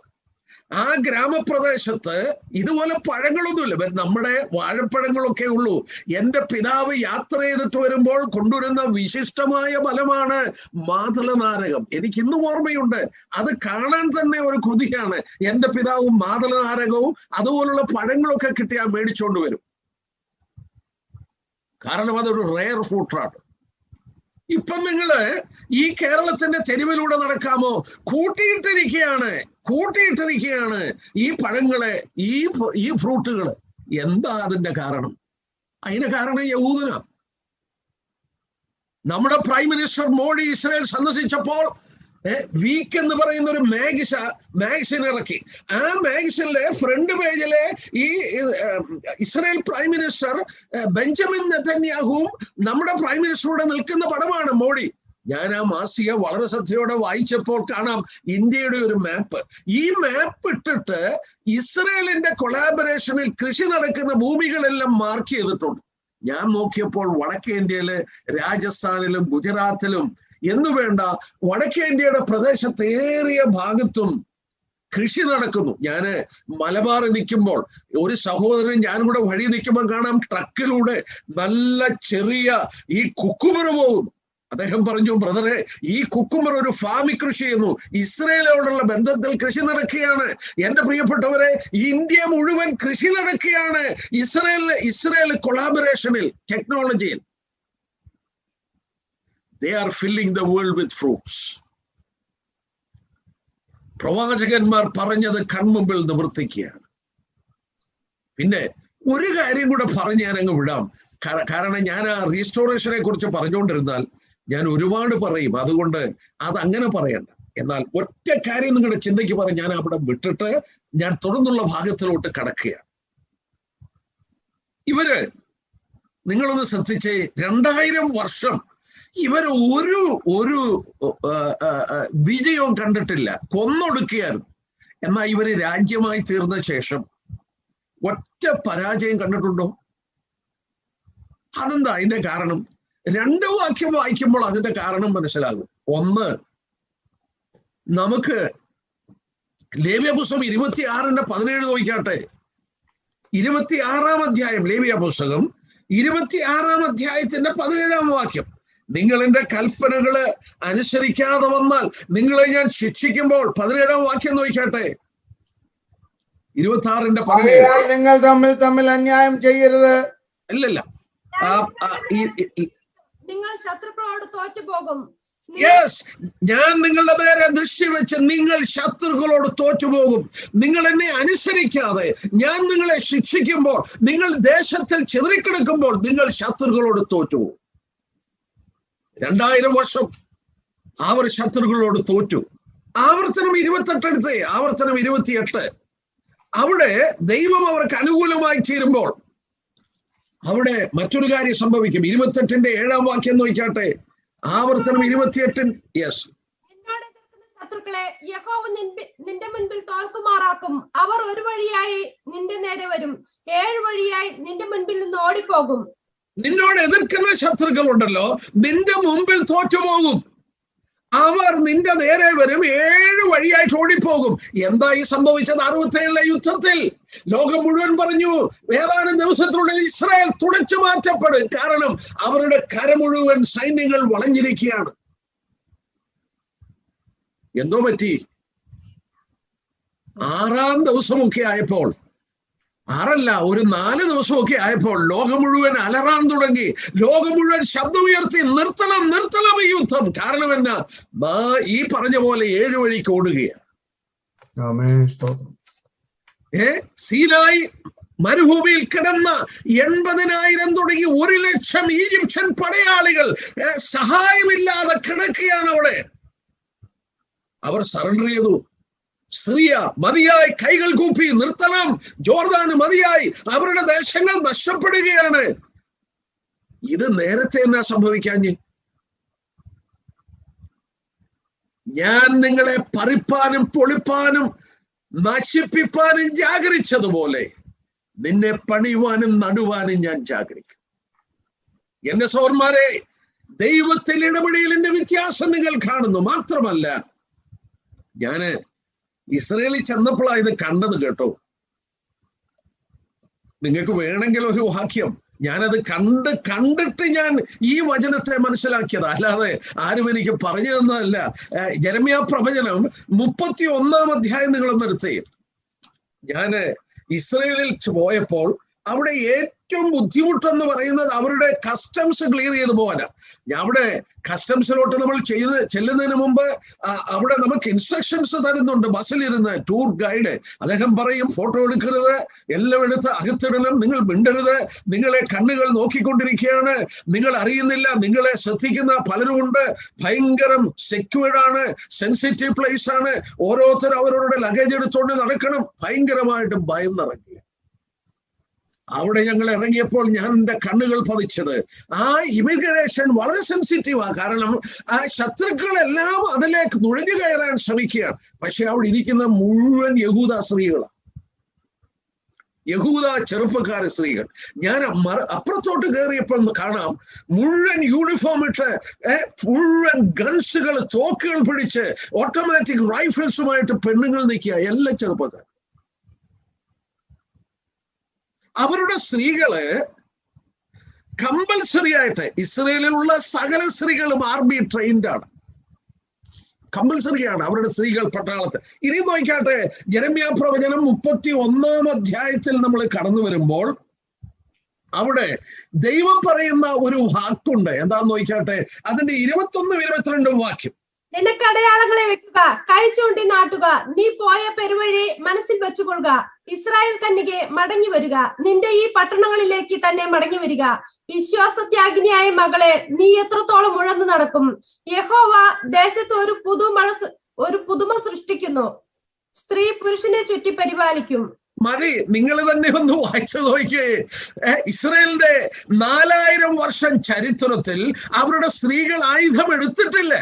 B: ആ ഗ്രാമപ്രദേശത്ത് ഇതുപോലെ പഴങ്ങളൊന്നുമില്ല. നമ്മുടെ വാഴപ്പഴങ്ങളൊക്കെ ഉള്ളൂ. എന്റെ പിതാവ് യാത്ര ചെയ്തിട്ട് വരുമ്പോൾ കൊണ്ടുവരുന്ന വിശിഷ്ടമായ ഫലമാണ് മാതളനാരകം. എനിക്ക് ഇന്നും ഓർമ്മയുണ്ട്. അത് കാണാൻ തന്നെ ഒരു കൊതിയാണ്. എന്റെ പിതാവ് മാതളനാരകവും അതുപോലുള്ള പഴങ്ങളൊക്കെ കിട്ടിയാൽ മേടിച്ചോണ്ട് വരും. കാരണം അതൊരു റെയർ ഫ്രൂട്ടാണ്. ഇപ്പം നിങ്ങള് ഈ കേരളത്തിന്റെ തെരുവിലൂടെ നടക്കാമോ? കൂട്ടിയിട്ടിരിക്കുകയാണ് ഈ പഴങ്ങളെ, ഈ ഫ്രൂട്ടുകള്. എന്താ അതിന്റെ കാരണം? അതിന്റെ കാരണം യഹൂദനാ. നമ്മുടെ പ്രൈം മിനിസ്റ്റർ മോഡി ഇസ്രായേൽ സന്ദർശിച്ചപ്പോൾ വീക്ക് എന്ന് പറയുന്ന ഒരു മാഗസിൻ ഇറക്കി. ആ മാഗസിനിലെ ഫ്രണ്ട് പേജിലെ ഈ ഇസ്രായേൽ പ്രൈം മിനിസ്റ്റർ ബെഞ്ചമിൻ നെതന്യാഹുവും നമ്മുടെ പ്രൈം മിനിസ്റ്ററോടെ നിൽക്കുന്ന പടമാണ് മോഡി. ഞാൻ ആ മാസിക വളരെ ശ്രദ്ധയോടെ വായിച്ചപ്പോൾ കാണാം ഇന്ത്യയുടെ ഒരു മാപ്പ്. ഈ മാപ്പ് ഇട്ടിട്ട് ഇസ്രായേലിന്റെ കൊളാബറേഷനിൽ കൃഷി നടക്കുന്ന ഭൂമികളെല്ലാം മാർക്ക് ചെയ്തിട്ടുണ്ട്. ഞാൻ നോക്കിയപ്പോൾ വടക്കേ ഇന്ത്യയില്, രാജസ്ഥാനിലും ഗുജറാത്തിലും എന്നു വേണ്ട വടക്കേ ഇന്ത്യയുടെ പ്രദേശത്തേറിയ ഭാഗത്തും കൃഷി നടക്കുന്നു. ഞാന് മലബാറിൽ നിൽക്കുമ്പോൾ ഒരു സഹോദരൻ ഞാനും കൂടെ വഴി നിൽക്കുമ്പോൾ കാണാം ട്രക്കിലൂടെ നല്ല ചെറിയ ഈ കുക്കുമ്പർ പോകുന്നു. അദ്ദേഹം പറഞ്ഞു, ബ്രദറെ, ഈ കുക്കുമ്പർ ഒരു ഫാമിൽ കൃഷി ചെയ്യുന്നു. ഇസ്രായേലോടുള്ള ബന്ധത്തിൽ കൃഷി നടക്കുകയാണ്. എന്റെ പ്രിയപ്പെട്ടവരെ, ഇന്ത്യ മുഴുവൻ കൃഷി നടക്കുകയാണ്. ഇസ്രായേൽ കൊളാബറേഷനിൽ, ടെക്നോളജിയിൽ. They are filling the world with fruits. പ്രവാചകന്മാർ പറഞ്ഞത് കൺമുമ്പിൽ നിവർത്തിക്കുകയാണ്. പിന്നെ ഒരു കാര്യം കൂടെ പറഞ്ഞ് ഞാൻ അങ്ങ് വിടാം. കാരണം ഞാൻ ആ റീസ്റ്റോറേഷനെ കുറിച്ച് പറഞ്ഞുകൊണ്ടിരുന്നാൽ ഞാൻ ഒരുപാട് പറയും. അതുകൊണ്ട് അതങ്ങനെ പറയണ്ട. എന്നാൽ ഒറ്റ കാര്യം നിങ്ങളുടെ ചിന്തയ്ക്ക് പറഞ്ഞ് ഞാൻ അവിടെ വിട്ടിട്ട് ഞാൻ തുടർന്നുള്ള ഭാഗത്തിലോട്ട് കടക്കുകയാണ്. ഇവര് നിങ്ങളൊന്ന് ശ്രദ്ധിച്ചേ, 2000 വർഷം ഇവർ ഒരു വിജയവും കണ്ടിട്ടില്ല, കൊന്നൊടുക്കുകയായിരുന്നു. എന്നാൽ ഇവര് രാജ്യമായി തീർന്ന ശേഷം ഒറ്റ പരാജയം കണ്ടിട്ടുണ്ടോ? അതെന്താ അതിന്റെ കാരണം? 2 വാക്യം വായിക്കുമ്പോൾ അതിന്റെ കാരണം മനസ്സിലാകും. ഒന്ന്, നമുക്ക് ലേവ്യ പുസ്തകം 26:17 നോക്കിക്കാട്ടെ. 26-ാം അധ്യായം, ലേവ്യ പുസ്തകം 26-ാം അധ്യായത്തിന്റെ 17-ാം വാക്യം. നിങ്ങൾ എന്റെ കൽപ്പനകള് അനുസരിക്കാതെ വന്നാൽ നിങ്ങളെ ഞാൻ ശിക്ഷിക്കുമ്പോൾ. 17-ാം വാക്യം നോക്കിക്കാട്ടെ. 26:17.
D: നിങ്ങൾ തമ്മിൽ അന്യായം ചെയ്യരുത്.
B: അല്ലല്ല,
C: നിങ്ങൾ ശത്രുക്കളോട് തോറ്റുപോകും.
B: യെസ്, ഞാൻ നിങ്ങളുടെ നേരെ ദൃഷ്ടി വെച്ച് നിങ്ങൾ ശത്രുക്കളോട് തോറ്റുപോകും. നിങ്ങൾ എന്നെ അനുസരിക്കാതെ ഞാൻ നിങ്ങളെ ശിക്ഷിക്കുമ്പോൾ, നിങ്ങൾ ദേശത്തിൽ ചിതറിക്കിടക്കുമ്പോൾ നിങ്ങൾ ശത്രുക്കളോട് തോറ്റുപോകും. 2000 വർഷം അവർ ശത്രുക്കളോട് തോറ്റു. ആവർത്തനം 28 എടുത്തേ, ആവർത്തനം 28. അവിടെ ദൈവം അവർക്ക് അനുകൂലമായി തീരുമ്പോൾ അവിടെ മറ്റൊരു കാര്യം സംഭവിക്കും. 28-ന്റെ 7-ാം വാക്യം നോക്കിക്കാട്ടെ. ആവർത്തനം 28. യെസ്.
C: നിന്നോട് എതിർക്കുന്ന ശത്രുക്കളെ യഹോവ നിന്റെ മുൻപിൽ തോൽക്കുമാറാക്കും. അവർ ഒരു വഴിയായി നിന്റെ നേരെ വരും, 7 വഴിയായി നിന്റെ മുൻപിൽ നിന്ന് ഓടിപ്പോകും.
B: നിന്നോട് എതിർക്കുന്ന ശത്രുക്കളുണ്ടല്ലോ, നിന്റെ മുമ്പിൽ തോറ്റുപോകും. അവർ നിന്റെ നേരെ വരും, 7 വഴിയായിട്ട് ഓടിപ്പോകും. എന്താ ഈ സംഭവിച്ചത്? 67-ലെ യുദ്ധത്തിൽ ലോകം മുഴുവൻ പറഞ്ഞു, ഏതാനും ദിവസത്തിനുള്ളിൽ ഇസ്രായേൽ തുടച്ചു മാറ്റപ്പെടും. കാരണം അവരുടെ കര മുഴുവൻ സൈന്യങ്ങൾ വളഞ്ഞിരിക്കുകയാണ്. എന്തോ പറ്റി? 6-ാം ദിവസമൊക്കെ ആയപ്പോൾ, 4 ദിവസമൊക്കെ ആയപ്പോൾ ലോകം മുഴുവൻ അലറാൻ തുടങ്ങി. ലോകം മുഴുവൻ ശബ്ദമുയർത്തി, നിർത്തണം നിർത്തണം ഈ യുദ്ധം. കാരണം എന്നാ? ഈ പറഞ്ഞ പോലെ 7 വഴിക്ക് ഓടുകയാണ്. സീനായി മരുഭൂമിയിൽ കിടന്ന 80,000 തുടങ്ങി 1,00,000 ഈജിപ്ഷ്യൻ പടയാളികൾ സഹായമില്ലാതെ കിടക്കുകയാണ് അവിടെ. അവർ സറണ്ടർ ചെയ്തു. സിറിയ മതിയായി, കൈകൾ കൂപ്പി, നിർത്തണം. ജോർദാന് മതിയായി, അവരുടെ ദേശങ്ങൾ നഷ്ടപ്പെടുകയാണ്. ഇത് നേരത്തെ എന്നാ സംഭവിക്കാഞ്ഞ്? ഞാൻ നിങ്ങളെ പറിപ്പാനും പൊളിപ്പാനും നശിപ്പിപ്പാനും ജാഗരിച്ചതുപോലെ നിന്നെ പണിയുവാനും നടുവാനും ഞാൻ ജാഗരിക്കും. എന്റെ സഹോദരന്മാരെ, ദൈവത്തിൽ ഇടപെടലിന്റെ വ്യത്യാസം നിങ്ങൾ കാണുന്നു. മാത്രമല്ല, ഞാന് ഇസ്രയേലിൽ ചെന്നപ്പോഴാണ് ഇത് കണ്ടത് കേട്ടോ. നിങ്ങൾക്ക് വേണമെങ്കിൽ ഒരു വാക്യം, ഞാനത് കണ്ടിട്ട് ഞാൻ ഈ വചനത്തെ മനസ്സിലാക്കിയത്, അല്ലാതെ ആരും എനിക്ക് പറഞ്ഞു തന്നതല്ല. യെരമ്യാ പ്രവചനം 31-ാം അധ്യായം നിങ്ങളൊന്ന് എടുത്തേ. ഞാന് ഇസ്രയേലിൽ പോയപ്പോൾ അവിടെ ഏറ്റവും ബുദ്ധിമുട്ടെന്ന് പറയുന്നത് അവരുടെ കസ്റ്റംസ് ക്ലിയർ ചെയ്ത് പോകാനാ. അവിടെ കസ്റ്റംസിലോട്ട് നമ്മൾ ചെല്ലുന്നതിന് മുമ്പ് അവിടെ നമുക്ക് ഇൻസ്ട്രക്ഷൻസ് തരുന്നുണ്ട്. ബസ്സിലിരുന്ന് ടൂർ ഗൈഡ് അദ്ദേഹം പറയും, ഫോട്ടോ എടുക്കരുത്, എല്ലാം എടുത്ത് അകത്തിടണം, നിങ്ങൾ മിണ്ടരുത്, നിങ്ങളെ കണ്ണുകൾ നോക്കിക്കൊണ്ടിരിക്കുകയാണ്, നിങ്ങൾ അറിയുന്നില്ല, നിങ്ങളെ ശ്രദ്ധിക്കുന്ന പലരുമുണ്ട്, ഭയങ്കരം സെക്യൂർഡ് ആണ്, സെൻസിറ്റീവ് പ്ലേസ് ആണ്, ഓരോരുത്തർ അവരവരുടെ ലഗേജ് എടുത്തുകൊണ്ട് നടക്കണം. ഭയങ്കരമായിട്ട് ഭയന്നിറങ്ങിയ അവിടെ ഞങ്ങൾ ഇറങ്ങിയപ്പോൾ ഞാൻ എൻ്റെ കണ്ണുകൾ പതിച്ചത് ആ ഇമിഗ്രേഷൻ വളരെ സെൻസിറ്റീവാണ്. കാരണം ആ ശത്രുക്കളെല്ലാം അതിലേക്ക് നുഴഞ്ഞു കയറാൻ ശ്രമിക്കുകയാണ്. പക്ഷെ അവിടെ ഇരിക്കുന്ന മുഴുവൻ യഹൂദ സ്ത്രീകളാണ്, യഹൂദ ചെറുപ്പക്കാര സ്ത്രീകൾ. ഞാൻ അപ്പുറത്തോട്ട് കയറിയപ്പോൾ കാണാം മുഴുവൻ യൂണിഫോം ഇട്ട്, മുഴുവൻ ഗൺസുകൾ, തോക്കുകൾ പിടിച്ച്, ഓട്ടോമാറ്റിക് റൈഫിൾസുമായിട്ട് പെണ്ണുങ്ങൾ നിൽക്കുക, എല്ലാ ചെറുപ്പക്കാർ. അവരുടെ സ്ത്രീകള് കമ്പൽസറി ആയിട്ട്, ഇസ്രയേലിലുള്ള സകല സ്ത്രീകളും ആർമി ട്രെയിൻഡ് ആണ്, കമ്പൽസറിയാണ് അവരുടെ സ്ത്രീകൾ പട്ടാളത്തിൽ. ഇനി നോക്കാട്ടെ, യെരമ്യാ പ്രവചനം 31-ാം അധ്യായത്തിൽ നമ്മൾ കടന്നു വരുമ്പോൾ അവിടെ ദൈവം പറയുന്ന ഒരു വാക്കുണ്ട്. എന്താന്ന് നോക്കാട്ടെ, അതിന്റെ 21-22 വാക്യം.
C: നിനക്ക് അടയാളങ്ങളെ വെക്കുക, കൈ ചൂണ്ടി നാട്ടുക, നീ പോയ പെരുവഴി മനസ്സിൽ വെച്ചുകൊള്ളുക, ഇസ്രായേൽ കന്യകെ മടങ്ങി വരിക, നിന്റെ ഈ പട്ടണങ്ങളിലേക്ക് തന്നെ മടങ്ങി വരിക. വിശ്വാസത്യാഗിനിയായ മകളെ, നീ എത്രത്തോളം ഉഴന്നു നടക്കും? യഹോവ ദേശത്ത് ഒരു പുതുമ സൃഷ്ടിക്കുന്നു, സ്ത്രീ പുരുഷനെ ചുറ്റി പരിപാലിക്കും.
B: മതി, നിങ്ങൾ തന്നെ ഒന്ന് വായിച്ചു നോക്കിയേ. ഇസ്രായേലിന്റെ 4000 വർഷം ചരിത്രത്തിൽ അവരുടെ സ്ത്രീകൾ ആയുധം എടുത്തിട്ടില്ല.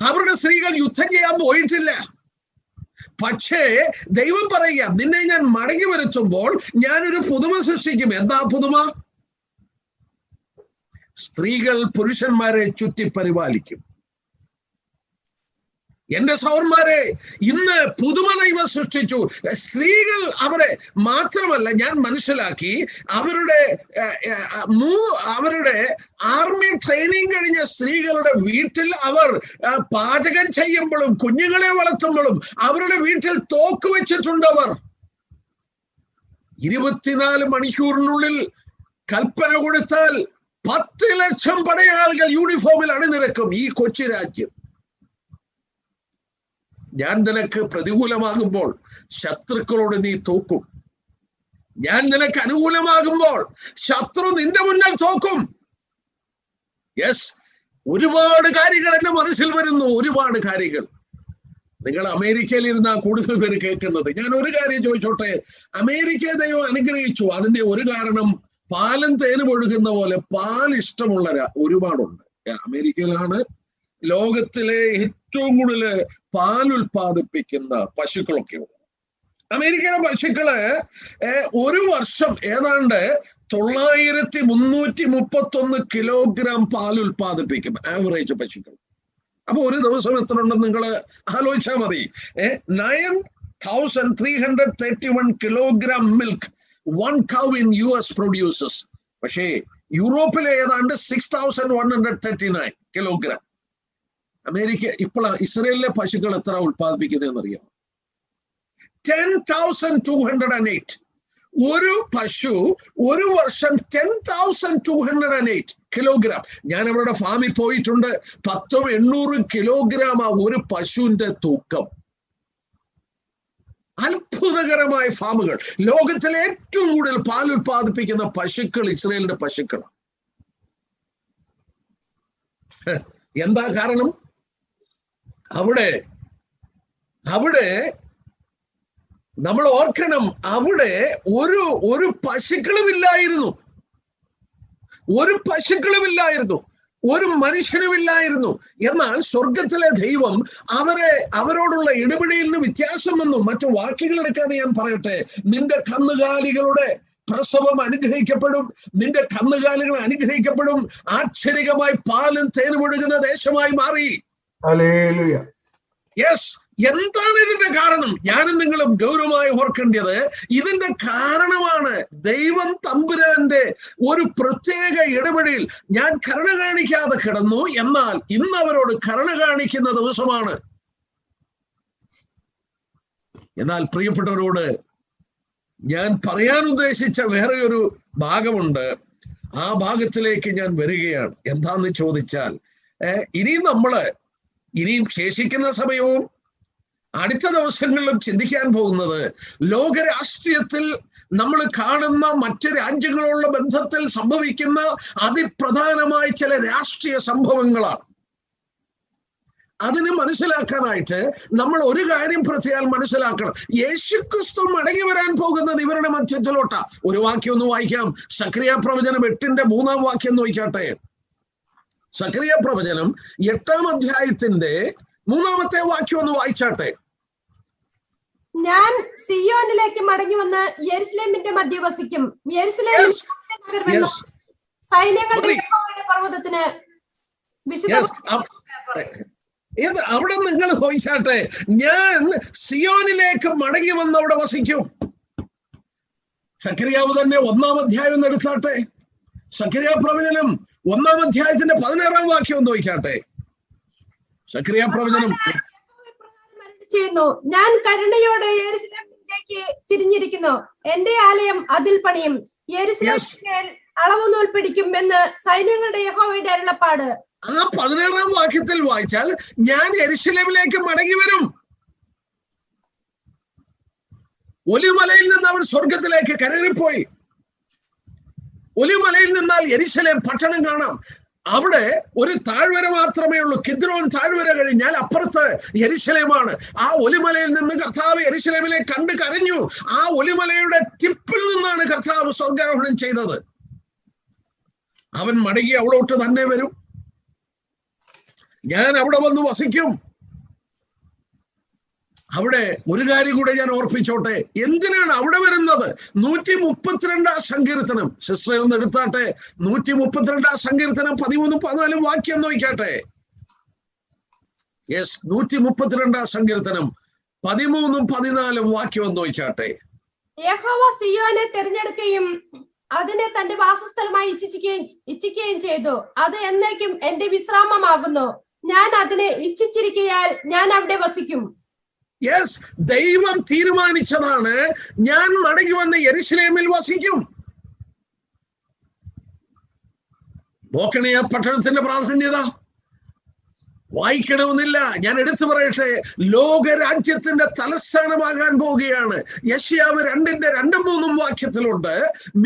B: അവരുടെ സ്ത്രീകൾ യുദ്ധം ചെയ്യാൻ പോയിട്ടില്ല. പക്ഷേ ദൈവം പറയുക, നിന്നെ ഞാൻ മടങ്ങി വരുത്തുമ്പോൾ ഞാനൊരു പുതുമ സൃഷ്ടിക്കും. എന്താ പുതുമ? സ്ത്രീകൾ പുരുഷന്മാരെ ചുറ്റി പരിപാലിക്കും. എന്റെ സഹോദരന്മാരെ, ഇന്ന് പുതുമ ദൈവം സൃഷ്ടിച്ചു. സ്ത്രീകൾ അവരെ മാത്രമല്ല, ഞാൻ മനസ്സിലാക്കി, അവരുടെ ആർമി ട്രെയിനിങ് കഴിഞ്ഞ സ്ത്രീകളുടെ വീട്ടിൽ അവർ പാചകം ചെയ്യുമ്പോഴും കുഞ്ഞുങ്ങളെ വളർത്തുമ്പോഴും അവരുടെ വീട്ടിൽ തോക്ക് വെച്ചിട്ടുണ്ട്. അവർ 24 മണിക്കൂറിനുള്ളിൽ കൽപ്പന കൊടുത്താൽ 10 ലക്ഷം പടയാളികൾ യൂണിഫോമിൽ അണിനിരക്കും ഈ കൊച്ചു രാജ്യം. ഞാൻ നിനക്ക് പ്രതികൂലമാകുമ്പോൾ ശത്രുക്കളോട് നീ തോക്കും. ഞാൻ നിനക്ക് അനുകൂലമാകുമ്പോൾ ശത്രു നിന്റെ മുന്നിൽ തോക്കും. യെസ്, ഒരുപാട് കാര്യങ്ങൾ എന്റെ മനസ്സിൽ വരുന്നു, ഒരുപാട് കാര്യങ്ങൾ. നിങ്ങൾ അമേരിക്കയിൽ ഇരുന്നാ കൂടുതൽ പേര് കേൾക്കുന്നത്. ഞാൻ ഒരു കാര്യം ചോദിച്ചോട്ടെ, അമേരിക്കയെ ദൈവം അനുഗ്രഹിച്ചു. അതിന്റെ ഒരു കാരണം പാലും തേനും ഒഴുകുന്ന പോലെ പാൽ ഇഷ്ടമുള്ള ഒരുപാടുണ്ട്. അമേരിക്കയിലാണ് ലോകത്തിലെ ഏറ്റവും കൂടുതൽ പാൽ ഉൽപ്പാദിപ്പിക്കുന്ന പശുക്കളൊക്കെ ഉള്ളത്. അമേരിക്കയിലെ പശുക്കള് ഒരു വർഷം ഏതാണ്ട് 9331 കിലോഗ്രാം പാൽ ഉൽപ്പാദിപ്പിക്കും, ആവറേജ് പശുക്കൾ. അപ്പൊ ഒരു ദിവസം എത്ര ഉണ്ടെന്ന് നിങ്ങൾ ആലോചിച്ചാൽ മതി. 9331 kilogram milk 1 cow in US produces. പക്ഷേ യൂറോപ്പിലെ ഏതാണ്ട് 6139 കിലോഗ്രാം. അമേരിക്ക ഇപ്പോൾ ഇസ്രയേലിലെ പശുക്കൾ എത്ര ഉൽപ്പാദിപ്പിക്കുന്നതെന്ന് അറിയാം? 10,208. ഒരു പശു ഒരു വർഷം 10,208 കിലോഗ്രാം. ഞാൻ അവരുടെ ഫാമിൽ പോയിട്ടുണ്ട്. 800 കിലോഗ്രാം ഒരു പശുവിന്റെ തൂക്കം. അത്ഭുതകരമായ ഫാമുകൾ. ലോകത്തിലെ ഏറ്റവും കൂടുതൽ പാൽ ഉൽപ്പാദിപ്പിക്കുന്ന പശുക്കൾ ഇസ്രയേലിന്റെ പശുക്കളാണ്. എന്താ കാരണം? അവിടെ നമ്മൾ ഓർക്കണം, അവിടെ ഒരു പശുക്കളുമില്ലായിരുന്നു, ഒരു മനുഷ്യനുമില്ലായിരുന്നു. എന്നാൽ സ്വർഗത്തിലെ ദൈവം അവരോടുള്ള ഇടപെടലിൽ നിന്ന് വ്യത്യാസം വന്നു. മറ്റു വാക്യങ്ങൾ എടുക്കാതെ ഞാൻ പറയട്ടെ, നിന്റെ കന്നുകാലികളുടെ പ്രസവം അനുഗ്രഹിക്കപ്പെടും, നിന്റെ കന്നുകാലികൾ അനുഗ്രഹിക്കപ്പെടും. ആശ്ചര്യമായി പാലും തേനും ഒഴുകുന്ന ദേശമായി മാറി.
D: ഹല്ലേലൂയ.
B: യെസ്. എന്താണ് ഇതിന്റെ കാരണം? ഞാനും നിങ്ങളും ഗൗരവമായി ഓർക്കേണ്ടത് ഇതിന്റെ കാരണമാണ് ദൈവം തമ്പുരാന്റെ ഒരു പ്രത്യേക ഇടപെടൽ. ഞാൻ കരുണ കാണിക്കാതെ കിടന്നു, എന്നാൽ ഇന്ന് അവരോട് കരുണ കാണിക്കുന്ന ദിവസമാണ്. എന്നാൽ പ്രിയപ്പെട്ടവരോട് ഞാൻ പറയാൻ ഉദ്ദേശിച്ച വേറെ ഒരു ഭാഗമുണ്ട്. ആ ഭാഗത്തിലേക്ക് ഞാൻ വരികയാണ്. എന്താന്ന് ചോദിച്ചാൽ, ഇനിയും ശേഷിക്കുന്ന സമയവും അടുത്ത ദിവസങ്ങളിലും ചിന്തിക്കാൻ പോകുന്നത് ലോകരാഷ്ട്രീയത്തിൽ നമ്മൾ കാണുന്ന മറ്റ് രാജ്യങ്ങളുള്ള ബന്ധത്തിൽ സംഭവിക്കുന്ന അതിപ്രധാനമായ ചില രാഷ്ട്രീയ സംഭവങ്ങളാണ്. അതിന് മനസ്സിലാക്കാനായിട്ട് നമ്മൾ ഒരു കാര്യം പ്രത്യേകം മനസ്സിലാക്കണം. യേശുക്രിസ്തു മടങ്ങി വരാൻ പോകുന്നത് ഇവരുടെ മധ്യത്തിലോട്ടാ. ഒരു വാക്യം ഒന്ന് വായിക്കാം. സക്കറിയ പ്രവചനം 8-ന്റെ 3-ാം വാക്യം ഒന്ന് വായിക്കാട്ടെ. സക്കറിയ പ്രവചനം 8-ാം അധ്യായത്തിന്റെ 3-ാമത്തെ വാക്യം ഒന്ന് വായിച്ചാട്ടെ.
C: ഞാൻ സിയോനിലേക്ക് മടങ്ങി വന്ന് യെരുശലേമിന്റെ മധ്യ വസിക്കും. യെരുശലേം സൈന്യങ്ങളുടെ പർവ്വതത്തിന്
B: അവിടെ നിങ്ങൾ ചോദിച്ചാട്ടെ, ഞാൻ സിയോനിലേക്ക് മടങ്ങി വന്ന് അവിടെ വസിക്കും. സക്കറിയാവ് തന്നെ 1-ാം അധ്യായം എടുത്താട്ടെ. സക്കറിയ പ്രവചനം 1-ാം അധ്യായത്തിന്റെ 16-ാം വാക്യം ഒന്ന് വായിക്കാട്ടെ. സക്കറിയ പ്രവചനം
C: ചെയ്യുന്നു, ഞാൻ കരുണയോടെ യെരുശലേമിലേക്ക് തിരിഞ്ഞിരിക്കുന്നു, എന്റെ ആലയം അതിൽ പണിയും, യെരുശലേമിൽ അളവ് നൂൽ പിടിക്കും എന്ന് സൈന്യങ്ങളുടെ യഹോവയുടെ അരുളപ്പാട്.
B: ആ 16-ാം വാക്യത്തിൽ വായിച്ചാൽ ഞാൻ യെരുശലേമിലേക്ക് മടങ്ങി വരും. ഒലിവമലയിൽ നിന്ന് അവൻ സ്വർഗത്തിലേക്ക് കയറിപ്പോയി. ഒലിവമലയിൽ നിന്നാൽ യെരുശലേം പട്ടണം കാണാം. അവിടെ ഒരു താഴ്വര മാത്രമേ ഉള്ളൂ. കിദ്രോൻ താഴ്വര കഴിഞ്ഞാൽ അപ്പുറത്ത് യെരുശലേമാണ്. ആ ഒലിമലയിൽ നിന്ന് കർത്താവ് യെരുശലേമിലെ കണ്ട് കരഞ്ഞു. ആ ഒലിമലയുടെ ടിപ്പിൽ നിന്നാണ് കർത്താവ് സ്വർഗാരോഹണം ചെയ്തത്. അവൻ മടങ്ങി അവിടോട്ട് തന്നെ വരും. ഞാൻ അവിടെ വന്ന് വസിക്കും. അവിടെ ഒരു കാര്യം കൂടെ ഞാൻ ഓർപ്പിച്ചോട്ടെ. എന്തിനാണ് അവിടെ വരുന്നത്? 132 സങ്കീർത്തനം സിസ്റ്ററിൽ നിന്ന് എടുത്താട്ടെ. 132 സങ്കീർത്തനം 13-14 വാക്യം നോക്കാട്ടെ. യെസ്, 132 സങ്കീർത്തനം 13-14 വാക്യം നോക്കാട്ടെ.
C: യഹോവ സിയോനെ തിരഞ്ഞെടുക്കുകയും അതിനെ തന്റെ വാസസ്ഥലമായി ഇച്ഛിക്കുകയും ചെയ്തു. അത് എന്നേക്കും എന്റെ വിശ്രാമമാകുന്നു. ഞാൻ അതിനെ ഇച്ഛിച്ചിരിക്കയാൽ ഞാൻ അവിടെ വസിക്കും.
B: യെസ്, ദൈവം തീരുമാനിച്ചതാണ്, ഞാൻ മടങ്ങി വന്ന് യെരുശലേമിൽ വസിക്കും. നോക്കണേ ആ പട്ടണത്തിന്റെ പ്രാധാന്യത. വായിക്കണമെന്നില്ല, ഞാൻ എടുത്തു പറയട്ടെ. ലോകരാജ്യത്തിന്റെ തലസ്ഥാനമാകാൻ പോവുകയാണ്. യെശയ്യാവ് 2:2-3 വാക്യത്തിലുണ്ട്.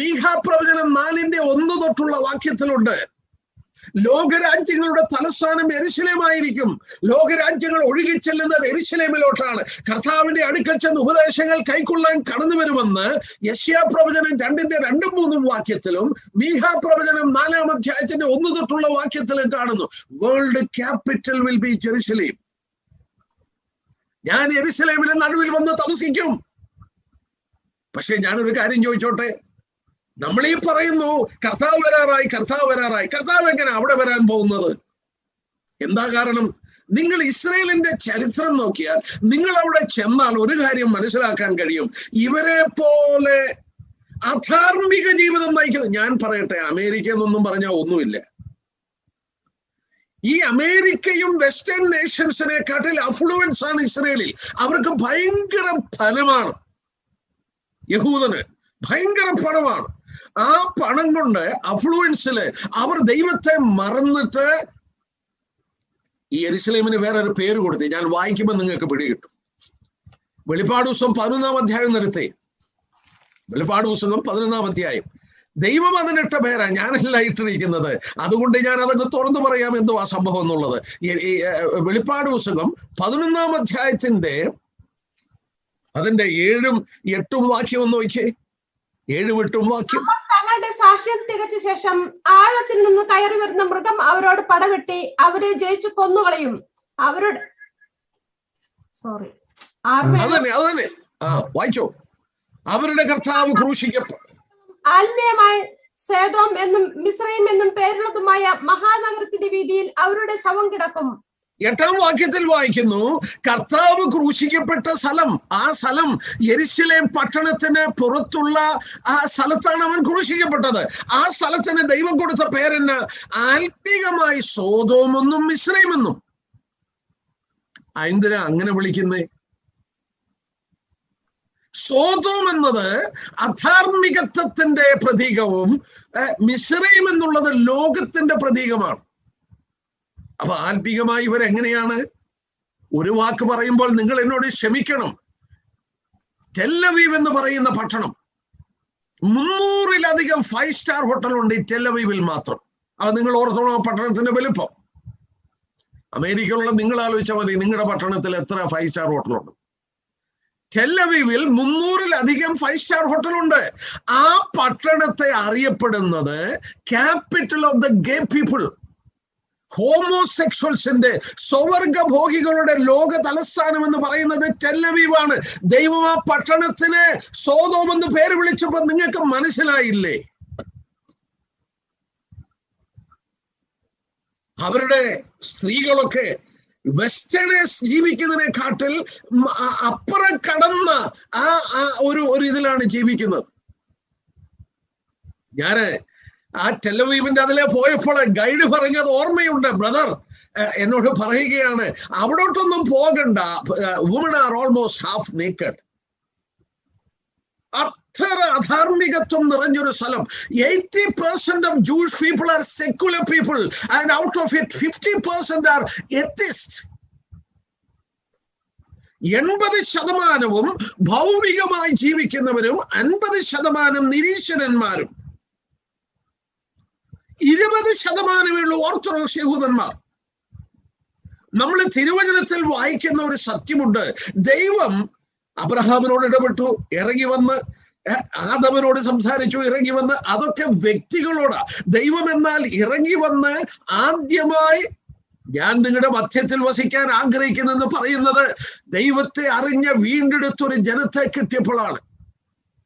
B: മീഖാ പ്രവചനം 4:1 തൊട്ടുള്ള വാക്യത്തിലുണ്ട്. ലോകരാജ്യങ്ങളുടെ തലസ്ഥാനം യെരുശലേമായിരിക്കും. ലോകരാജ്യങ്ങൾ ഒഴുകിച്ചെല്ലുന്നത് യെരുശലേമിലോട്ടാണ്. കർത്താവിന്റെ അടുക്കൽ ചെന്ന് ഉപദേശങ്ങൾ കൈക്കൊള്ളാൻ കടന്നു വരുമെന്ന് യെശയ്യാ പ്രവചനം 2:2-3 വാക്യത്തിലും മീഖാ പ്രവചനം 4-ാം അധ്യായത്തിന്റെ 1 തൊട്ടുള്ള വാക്യത്തിലും കാണുന്നു. World capital will be Jerusalem. ഞാൻ യെരുശലേമിലെ നടുവിൽ വന്ന് താമസിക്കും. പക്ഷെ ഞാനൊരു കാര്യം ചോദിച്ചോട്ടെ. നമ്മൾ ഈ പറയുന്നു കർത്താവ് വരാറായി, കർത്താവ് വരാറായി. കർത്താവ് എങ്ങനെ അവിടെ വരാൻ പോകുന്നത്? എന്താ കാരണം? നിങ്ങൾ ഇസ്രയേലിന്റെ ചരിത്രം നോക്കിയാൽ നിങ്ങൾ അവിടെ ചെന്നാൽ ഒരു കാര്യം മനസ്സിലാക്കാൻ കഴിയും. ഇവരെ പോലെ അധാർമിക ജീവിതം നയിക്കുന്നത്, ഞാൻ പറയട്ടെ, അമേരിക്ക എന്നൊന്നും പറഞ്ഞാൽ ഒന്നുമില്ല. ഈ അമേരിക്കയും വെസ്റ്റേൺ നേഷൻസിനെക്കാട്ടിൽ അഫ്ലുവൻസ് ആണ് ഇസ്രയേലിൽ. അവർക്ക് ഭയങ്കര ഫലമാണ്. യഹൂദന് ഭയങ്കര പണമാണ്. ആ പണം കൊണ്ട് അഫ്ലുവൻസില് അവർ ദൈവത്തെ മറന്നിട്ട് ഈ യെരുശലേമിന് വേറൊരു പേര് കൊടുത്തു. ഞാൻ വായിക്കുമ്പോൾ നിങ്ങൾക്ക് പിടികിട്ടും. വെളിപ്പാട് പുസ്തകം 11-ാം അധ്യായം നിർത്തി. വെളിപ്പാട് പുസ്തകം 11-ാം അധ്യായം. ദൈവം അതിനിട്ട പേരാ, ഞാനല്ല ഇട്ടിരിക്കുന്നത്. അതുകൊണ്ട് ഞാൻ അതൊക്കെ തുറന്നു പറയാം എന്തോ ആ സംഭവം എന്നുള്ളത്. വെളിപ്പാട് പുസ്തകം 11-ാം അധ്യായത്തിന്റെ അതിന്റെ 7-ഉം 8-ഉം വാക്യം ഒന്ന് നോക്കിയേ. 7-8 വാക്യം.
C: തങ്ങളുടെ സാക്ഷ്യം തികച്ച ശേഷം ആഴത്തിൽ നിന്ന് കയറി വരുന്ന മൃഗം അവരോട് പടവെട്ടി അവരെ ജയിച്ചു കൊന്നുകളയും. അവരുടെ
B: അതന്നെ വായിച്ചോ. അവരുടെ കർത്താവ് ക്രൂശിക്കപ്പെട്ടു.
C: ആത്മീയമായി സേദോം എന്നും മിസ്രയീം എന്നും പേരുള്ളതുമായ മഹാനഗരത്തിന്റെ വീതിയിൽ അവരുടെ ശവം കിടക്കും.
B: 8-ാം വാക്യത്തിൽ വായിക്കുന്നു, കർത്താവ് ക്രൂശിക്കപ്പെട്ട സ്ഥലം, ആ സ്ഥലം യെരുശലേം പട്ടണത്തിന് പുറത്തുള്ള ആ സ്ഥലത്താണ് അവൻ ക്രൂശിക്കപ്പെട്ടത്. ആ സ്ഥലത്തിന് ദൈവം കൊടുത്ത പേരെന്ന് ആത്മീകമായി സോദോമെന്നും മിസ്രയീമെന്നും. എന്തിനാ അങ്ങനെ വിളിക്കുന്നേ? സോദോം എന്നത് അധാർമികത്വത്തിന്റെ പ്രതീകവും മിസ്രയീം എന്നുള്ളത് ലോകത്തിന്റെ പ്രതീകമാണ്. അപ്പൊ ആത്മീകമായി ഇവരെങ്ങനെയാണ്? ഒരു വാക്ക് പറയുമ്പോൾ നിങ്ങൾ എന്നോട് ക്ഷമിക്കണം. ടെല്ലവീവ് എന്ന് പറയുന്ന പട്ടണം 300-ലധികം 5-സ്റ്റാർ ഹോട്ടലുണ്ട് ഈ ടെല്ലവീവിൽ മാത്രം. അത് നിങ്ങൾ ഓർത്തോളം പട്ടണത്തിന്റെ വലുപ്പം. അമേരിക്കയിലുള്ള നിങ്ങൾ ആലോചിച്ചാൽ മതി, നിങ്ങളുടെ പട്ടണത്തിൽ എത്ര 5-സ്റ്റാർ ഹോട്ടലുണ്ട്. ടെല്ലവീവിൽ 300-ലധികം 5-സ്റ്റാർ ഹോട്ടലുണ്ട്. ആ പട്ടണത്തെ അറിയപ്പെടുന്നത് capital of the gay people, ഹോമോസെക്ഷൽസിന്റെ, സ്വവർഗഭോഗികളുടെ ലോക തലസ്ഥാനം എന്ന് പറയുന്നത് ടെല്ലവീവാണ്. ദൈവം ആ പട്ടണത്തിന് സോദോം എന്ന് പേര് വിളിച്ചപ്പോൾ നിങ്ങൾക്ക് മനസ്സിലായില്ലേ? അവരുടെ സ്ത്രീകളൊക്കെ വെസ്റ്റേണേഴ്സ് ജീവിക്കുന്നതിനെക്കാട്ടിൽ അപ്പുറം കടന്ന ആ ഒരു ഇതിലാണ് ജീവിക്കുന്നത്. ഞാന് ആ ടെല്ലവീവിന്റെ അതിലെ പോയപ്പോൾ ഗൈഡ് പറഞ്ഞത് ഓർമ്മയുണ്ട്. ബ്രദർ എന്നോട് പറയുകയാണ്, അവിടോട്ടൊന്നും പോകണ്ട, woman are almost half naked. അത്ര അധാർമികത്വം നിറഞ്ഞൊരു സ്ഥലം. 80% of Jewish people are secular people and out of it 50% are atheists. 80% ഭൗമികമായി ജീവിക്കുന്നവരും 50% നിരീശ്വരന്മാരും 20% orthodox യഹൂദന്മാർ. നമ്മൾ തിരുവചനത്തിൽ വായിക്കുന്ന ഒരു സത്യമുണ്ട്. ദൈവം അബ്രഹാമിനോട് ഇടപെട്ടു, ഇറങ്ങി വന്ന് ആദമിനോട് സംസാരിച്ചു, ഇറങ്ങി വന്ന്. അതൊക്കെ വ്യക്തികളോടാ. ദൈവം എന്നാൽ ഇറങ്ങി വന്ന് ആദ്യമായി ഞാൻ നിങ്ങളുടെ മധ്യത്തിൽ വസിക്കാൻ ആഗ്രഹിക്കുന്നെന്ന് പറയുന്നത് ദൈവത്തെ അറിഞ്ഞ വീണ്ടെടുത്തൊരു ജനത്തെ കിട്ടിയപ്പോഴാണ്.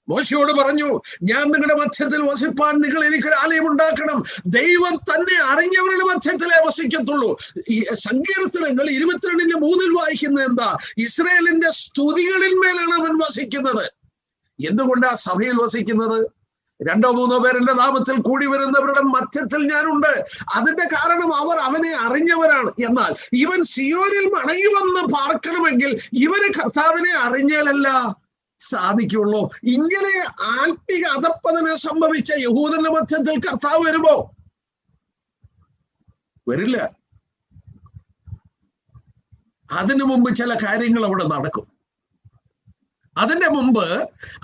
B: മോശയോട് പറഞ്ഞു, ഞാൻ നിങ്ങളുടെ മധ്യത്തിൽ വസിപ്പാൻ നിങ്ങൾ എനിക്കൊരു ആലയം ഉണ്ടാക്കണം. ദൈവം തന്നെ അറിഞ്ഞവരുടെ മധ്യത്തിലേ വസിക്കത്തുള്ളൂ. ഈ സങ്കീർത്തനങ്ങൾ 22:3 വായിക്കുന്നത് എന്താ? ഇസ്രായേലിന്റെ സ്തുതികളിന്മേലാണ് അവൻ വസിക്കുന്നത്. എന്തുകൊണ്ടാ സഭയിൽ വസിക്കുന്നത്? 2-3 പേരുടെ നാമത്തിൽ കൂടി വരുന്നവരുടെ മധ്യത്തിൽ ഞാനുണ്ട്. അതിന്റെ കാരണം അവർ അവനെ അറിഞ്ഞവരാണ്. എന്നാൽ ഇവൻ സിയോനിൽ മടങ്ങി വന്ന് പാർക്കണമെങ്കിൽ ഇവര് കർത്താവിനെ അറിഞ്ഞാലല്ല സാധിക്കുള്ളൂ. ഇങ്ങനെ ആത്മിക അധപ്പതനം സംഭവിച്ച യഹൂദന്റെ മധ്യത്തിൽ കർത്താവ് വരുമോ? വരില്ല. അതിനു മുമ്പ് ചില കാര്യങ്ങൾ അവിടെ നടക്കും. അതിന്റെ മുമ്പ്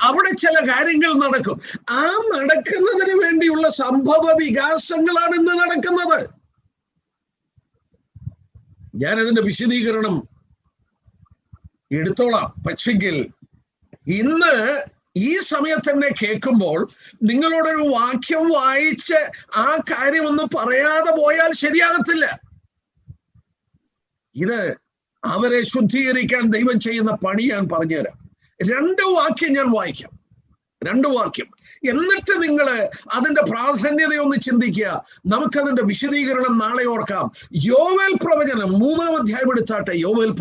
B: അവിടെ ചില കാര്യങ്ങൾ നടക്കും. ആ നടക്കുന്നതിന് വേണ്ടിയുള്ള സംഭവ വികാസങ്ങളാണ് ഇന്ന് നടക്കുന്നത്. ഞാനതിന്റെ വിശദീകരണം എടുത്തോളാം. പക്ഷെങ്കിൽ ഇന്ന് ഈ സമയത്ത് തന്നെ കേൾക്കുമ്പോൾ നിങ്ങളോടൊരു വാക്യം വായിച്ച് ആ കാര്യം ഒന്ന് പറയാതെ പോയാൽ ശരിയാകത്തില്ല. ഇത് അവരെ ശുദ്ധീകരിക്കാൻ ദൈവം ചെയ്യുന്ന പണി ഞാൻ പറഞ്ഞുതരാം. 2 വാക്യം ഞാൻ വായിക്കാം. 2 വാക്യം. എന്നിട്ട് നിങ്ങൾ അതിന്റെ പ്രാധാന്യതയൊന്ന് ചിന്തിക്കുക. നമുക്കതിന്റെ വിശദീകരണം നാളെ ഓർക്കാം. യോവേൽ പ്രവചനം 3-ാം അധ്യായം എടുത്താട്ടെ. യോവേൽ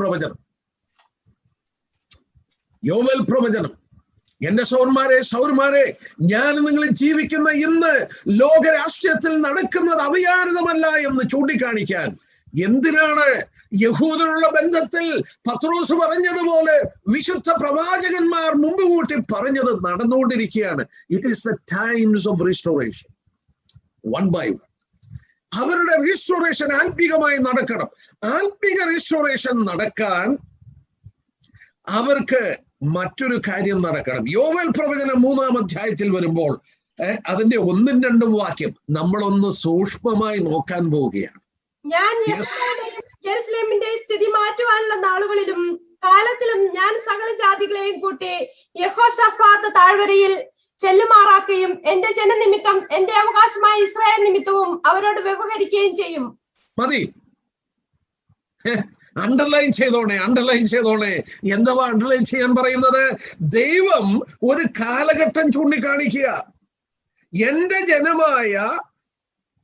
B: പ്രവചനം. എന്റെ സൗരന്മാരെ, ഞാൻ നിങ്ങൾ ജീവിക്കുന്ന ഇന്ന് ലോകരാഷ്ട്രീയത്തിൽ നടക്കുന്നത് അവിചാരിതമല്ല എന്ന് ചൂണ്ടിക്കാണിക്കാൻ. എന്തിനാണ് യഹൂദനുള്ള ബന്ധത്തിൽ പത്രോസ് പറഞ്ഞതുപോലെ വിശുദ്ധ പ്രവാചകന്മാർ മുമ്പ് കൂട്ടി പറഞ്ഞത് നടന്നുകൊണ്ടിരിക്കുകയാണ്. It is the times of restoration. 1 by 1 അവരുടെ റീസ്റ്റോറേഷൻ ആത്മീകമായി നടക്കണം. ആത്മീക റീസ്റ്റോറേഷൻ നടക്കാൻ അവർക്ക് മറ്റൊരു കാര്യം നടക്കണം. യോവേൽ പ്രവചനം 3-ാം അധ്യായത്തിൽ വരുമ്പോൾ അതിന്റെ 1-2 വാക്യം നമ്മളൊന്ന് സൂക്ഷ്മമായി നോക്കാൻ പോവുകയാണ്.
C: ഞാൻ യെരൂശലേമിന്റെ സ്ഥിതി മാറ്റുവാനുള്ള നാളുകളിലും കാലത്തിലും ഞാൻ സകല ജാതികളെയും കൂട്ടി യഹോശഫാത്ത് താഴ്വരയിൽ ചെല്ലുമാറാക്കുകയും എന്റെ ജനനിമിത്തം എന്റെ അവകാശമായ ഇസ്രായേൽ നിമിത്തവും അവരോട് വ്യവഹരിക്കുകയും ചെയ്യും.
B: മതി. അണ്ടർലൈൻ ചെയ്തോണേ. എന്താ അണ്ടർലൈൻ ചെയ്യാൻ പറയുന്നത്? ദൈവം ഒരു കാലഘട്ടം ചൂണ്ടിക്കാണിക്കുക. എന്റെ ജനമായ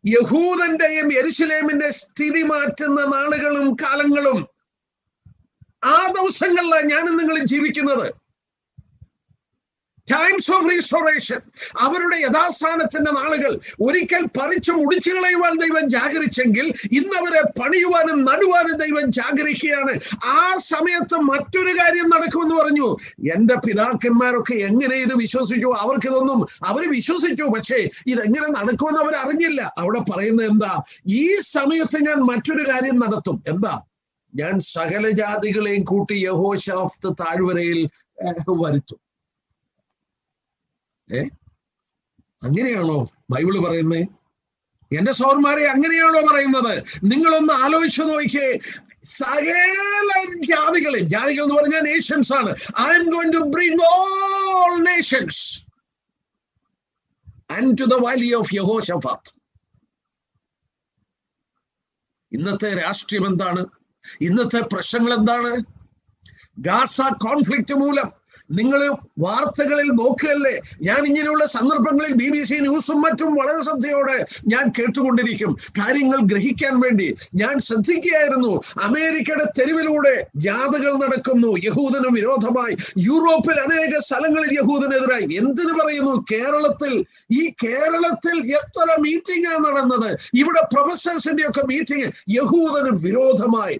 B: യഹൂദന്റെയും യെരൂശലേമിന്റെ സ്ഥിതി മാറ്റുന്ന നാളുകളും കാലങ്ങളും ആ ദിവസങ്ങളിലാണ് ഞാനും നിങ്ങളും ജീവിക്കുന്നത്. Times of restoration. അവരുടെ യഥാസ്ഥാനത്തിന്റെ നാളുകൾ. ഒരിക്കൽ പറിച്ചു മുടിച്ചു കളയുവാൻ ദൈവം ജാഗരിച്ചെങ്കിൽ ഇന്നവരെ പണിയുവാനും നടുവാനും ദൈവം ജാഗരിക്കുകയാണ്. ആ സമയത്ത് മറ്റൊരു കാര്യം നടക്കുമെന്ന് പറഞ്ഞു. എന്റെ പിതാക്കന്മാരൊക്കെ എങ്ങനെ ഇത് വിശ്വസിച്ചു? അവർക്കിതൊന്നും അവര് വിശ്വസിച്ചു, പക്ഷേ ഇതെങ്ങനെ നടക്കുമെന്ന് അവർ അറിഞ്ഞില്ല. അവിടെ പറയുന്നത് എന്താ? ഈ സമയത്ത് ഞാൻ മറ്റൊരു കാര്യം നടത്തും. എന്താ? ഞാൻ സകല ജാതികളെയും കൂട്ടി യഹോശാഫ്ത്ത് താഴ്വരയിൽ വരുത്തും. അങ്ങനെയാണോ ബൈബിള് പറയുന്നത്? എന്റെ സഹോദരന്മാരെ, അങ്ങനെയാണോ പറയുന്നത്? നിങ്ങളൊന്ന് ആലോചിച്ചു നോക്കിയേ. സകല ജാതികൾ എന്ന് പറഞ്ഞാൽ നേഷൻസ് ആണ്. I'm going to bring all nations and to the valley of Jehoshaphat. ഇന്നത്തെ രാഷ്ട്രീയം എന്താണ്? ഇന്നത്തെ പ്രശ്നങ്ങൾ എന്താണ്? ഗാസ കോൺഫ്ലിക്റ്റ് മൂലം നിങ്ങൾ വാർത്തകളിൽ നോക്കുകയല്ലേ? ഞാൻ ഇങ്ങനെയുള്ള സന്ദർഭങ്ങളിൽ BBC ന്യൂസും മറ്റും വളരെ ശ്രദ്ധയോടെ ഞാൻ കേട്ടുകൊണ്ടിരിക്കും. കാര്യങ്ങൾ ഗ്രഹിക്കാൻ വേണ്ടി ഞാൻ ശ്രദ്ധിക്കുകയായിരുന്നു. അമേരിക്കയുടെ തെരുവിലൂടെ ജാഥകൾ നടക്കുന്നു യഹൂദന് വിരോധമായി. യൂറോപ്പിൽ അനേക സ്ഥലങ്ങളിൽ യഹൂദനെതിരായി. എന്തിനു പറയുന്നു? ഈ കേരളത്തിൽ എത്ര മീറ്റിംഗാണ് നടന്നത്? ഇവിടെ പ്രൊഫസേഴ്സിന്റെ ഒക്കെ മീറ്റിംഗ് യഹൂദന് വിരോധമായി.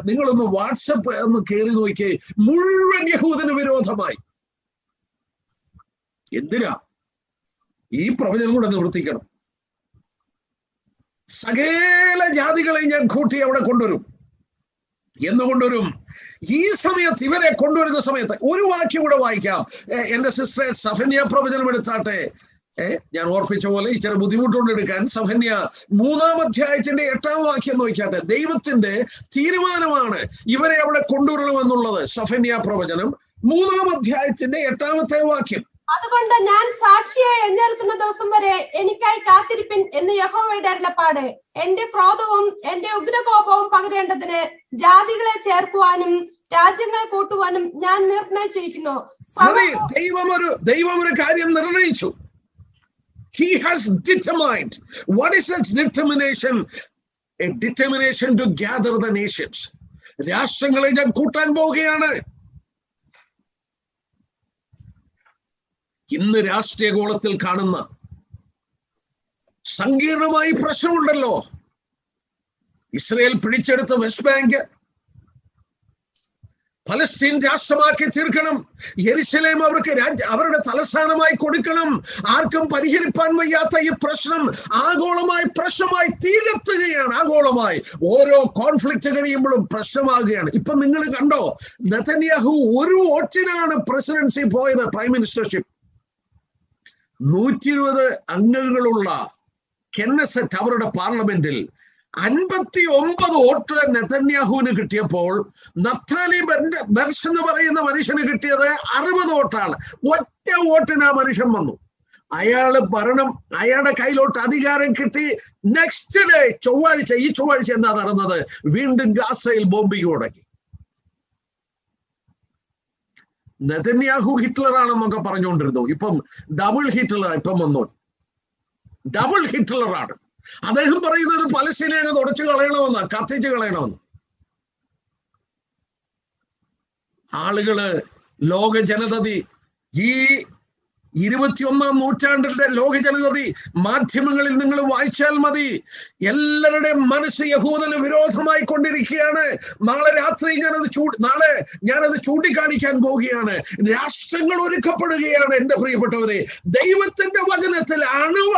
B: നിങ്ങളൊന്ന് വാട്സപ്പ് ഒന്ന് കയറി നോക്കിയേ. മുഴുവൻ യഹൂദന് വിരോധമായി. എന്തിനാ? ഈ പ്രവചനം കൂടെ നിവർത്തിക്കണം. സകല ജാതികളെ ഞാൻ കൂട്ടി അവിടെ കൊണ്ടുവരും. എന്നുകൊണ്ടുവരും. ഈ സമയത്ത് ഇവരെ കൊണ്ടുവരുന്ന സമയത്ത് ഒരു വാക്യം കൂടെ വായിക്കാം. എന്റെ സിസ്റ്ററെ സഫന്യ പ്രവചനം എടുത്താട്ടെ. ഞാൻ ഓർപ്പിച്ച പോലെ ഇച്ചിരി ബുദ്ധിമുട്ടുകൊണ്ട് എടുക്കാൻ. സഫന്യ 3-ാം അധ്യായത്തിന്റെ 8-ാം വാക്യം നോക്കിയാട്ടെ. ദൈവത്തിന്റെ തീരുമാനമാണ് ഇവരെ അവിടെ കൊണ്ടുവരണമെന്നുള്ളത്. സഫന്യ പ്രവചനം 3-ാം അധ്യായത്തിന്റെ 8-ാമത്തെ വാക്യം.
C: അതുകൊണ്ട് ഞാൻ സാക്ഷിയായി എഴുന്നേൽക്കുന്ന ദിവസം വരെ എനിക്കായി കാത്തിരിപ്പിൻ എന്ന് യഹോവയുടെ അരുളപ്പാട്. എന്റെ ക്രോധവും എന്റെ ഉഗ്രകോപവും പകരേണ്ടതിന് ജാതികളെ ചേർക്കുവാനും രാജ്യങ്ങളെ കൂട്ടുവാനും ഞാൻ നിർണയിച്ചിരിക്കുന്നു.
B: ദൈവം ഒരു കാര്യം നിർണയിച്ചു. He has determined. What is his determination? A determination to gather the nations. രാഷ്ട്രങ്ങളെ ഞാൻ കൂട്ടാൻ പോവുകയാണ്. ഇന്ന് രാഷ്ട്രീയ ഗോളത്തിൽ കാണുന്ന സങ്കീർണമായ പ്രശ്നമുണ്ടല്ലോ. ഇസ്രയേൽ പിടിച്ചെടുത്ത വെസ്റ്റ് ബാങ്ക് ഫലസ്തീൻ രാഷ്ട്രമാക്കി തീർക്കണം. യെരുശലേം അവരുടെ തലസ്ഥാനമായി കൊടുക്കണം. ആർക്കും പരിഹരിപ്പാൻ വയ്യാത്ത ഈ പ്രശ്നം ആഗോളമായി പ്രശ്നമായി തീകത്തുകയാണ്. ആഗോളമായി ഓരോ കോൺഫ്ലിക്റ്റ് കഴിയുമ്പോഴും പ്രശ്നമാകുകയാണ്. ഇപ്പൊ നിങ്ങൾ കണ്ടോ, നെതന്യാഹു ഒരു വോട്ടിനാണ് പ്രസിഡൻസി പോയത്, പ്രൈം മിനിസ്റ്റർഷിപ്പ്. 120 അംഗങ്ങളുള്ള കെന്നസെറ്റ് അവരുടെ പാർലമെന്റിൽ 59 വോട്ട് നെതന്യാഹുവിന് കിട്ടിയപ്പോൾ നഫ്താലി ബെർഷ് എന്ന് പറയുന്ന മനുഷ്യന് കിട്ടിയത് 60 വോട്ടാണ്. ഒറ്റ വോട്ടിന് ആ മനുഷ്യൻ വന്നു. അയാളുടെ കയ്യിലോട്ട് അധികാരം കിട്ടി. നെക്സ്റ്റ് ഡേ ഈ ചൊവ്വാഴ്ച എന്താ നടന്നത്? വീണ്ടും ഗാസയിൽ ബോംബിങ് തുടങ്ങി. നെതന്യാഹു ഹിറ്റ്ലറാണെന്നൊക്കെ പറഞ്ഞുകൊണ്ടിരുന്നു. ഇപ്പം ഡബിൾ ഹിറ്റ്ലർ ഇപ്പം വന്നു. ഡബിൾ ഹിറ്റ്ലറാണ്. അദ്ദേഹം പറയുന്നത് പലസ്തീനെ തുടച്ചു കളയണമെന്ന്, കത്തിച്ചു കളയണമെന്ന്. ആളുകള്, ലോക ജനതതി, ഈ 21-ാം നൂറ്റാണ്ടിന്റെ ലോക ജനതതി മാധ്യമങ്ങളിൽ നിങ്ങൾ വായിച്ചാൽ മതി. എല്ലാവരുടെയും മനസ്സ് യഹൂദന് വിരോധമായി കൊണ്ടിരിക്കുകയാണ്. നാളെ രാത്രി ഞാനത് ചൂണ്ടിക്കാണിക്കാൻ പോവുകയാണ്. രാഷ്ട്രങ്ങൾ ഒരുക്കപ്പെടുകയാണ്. എന്റെ പ്രിയപ്പെട്ടവരെ, ദൈവത്തിന്റെ വചനത്തിൽ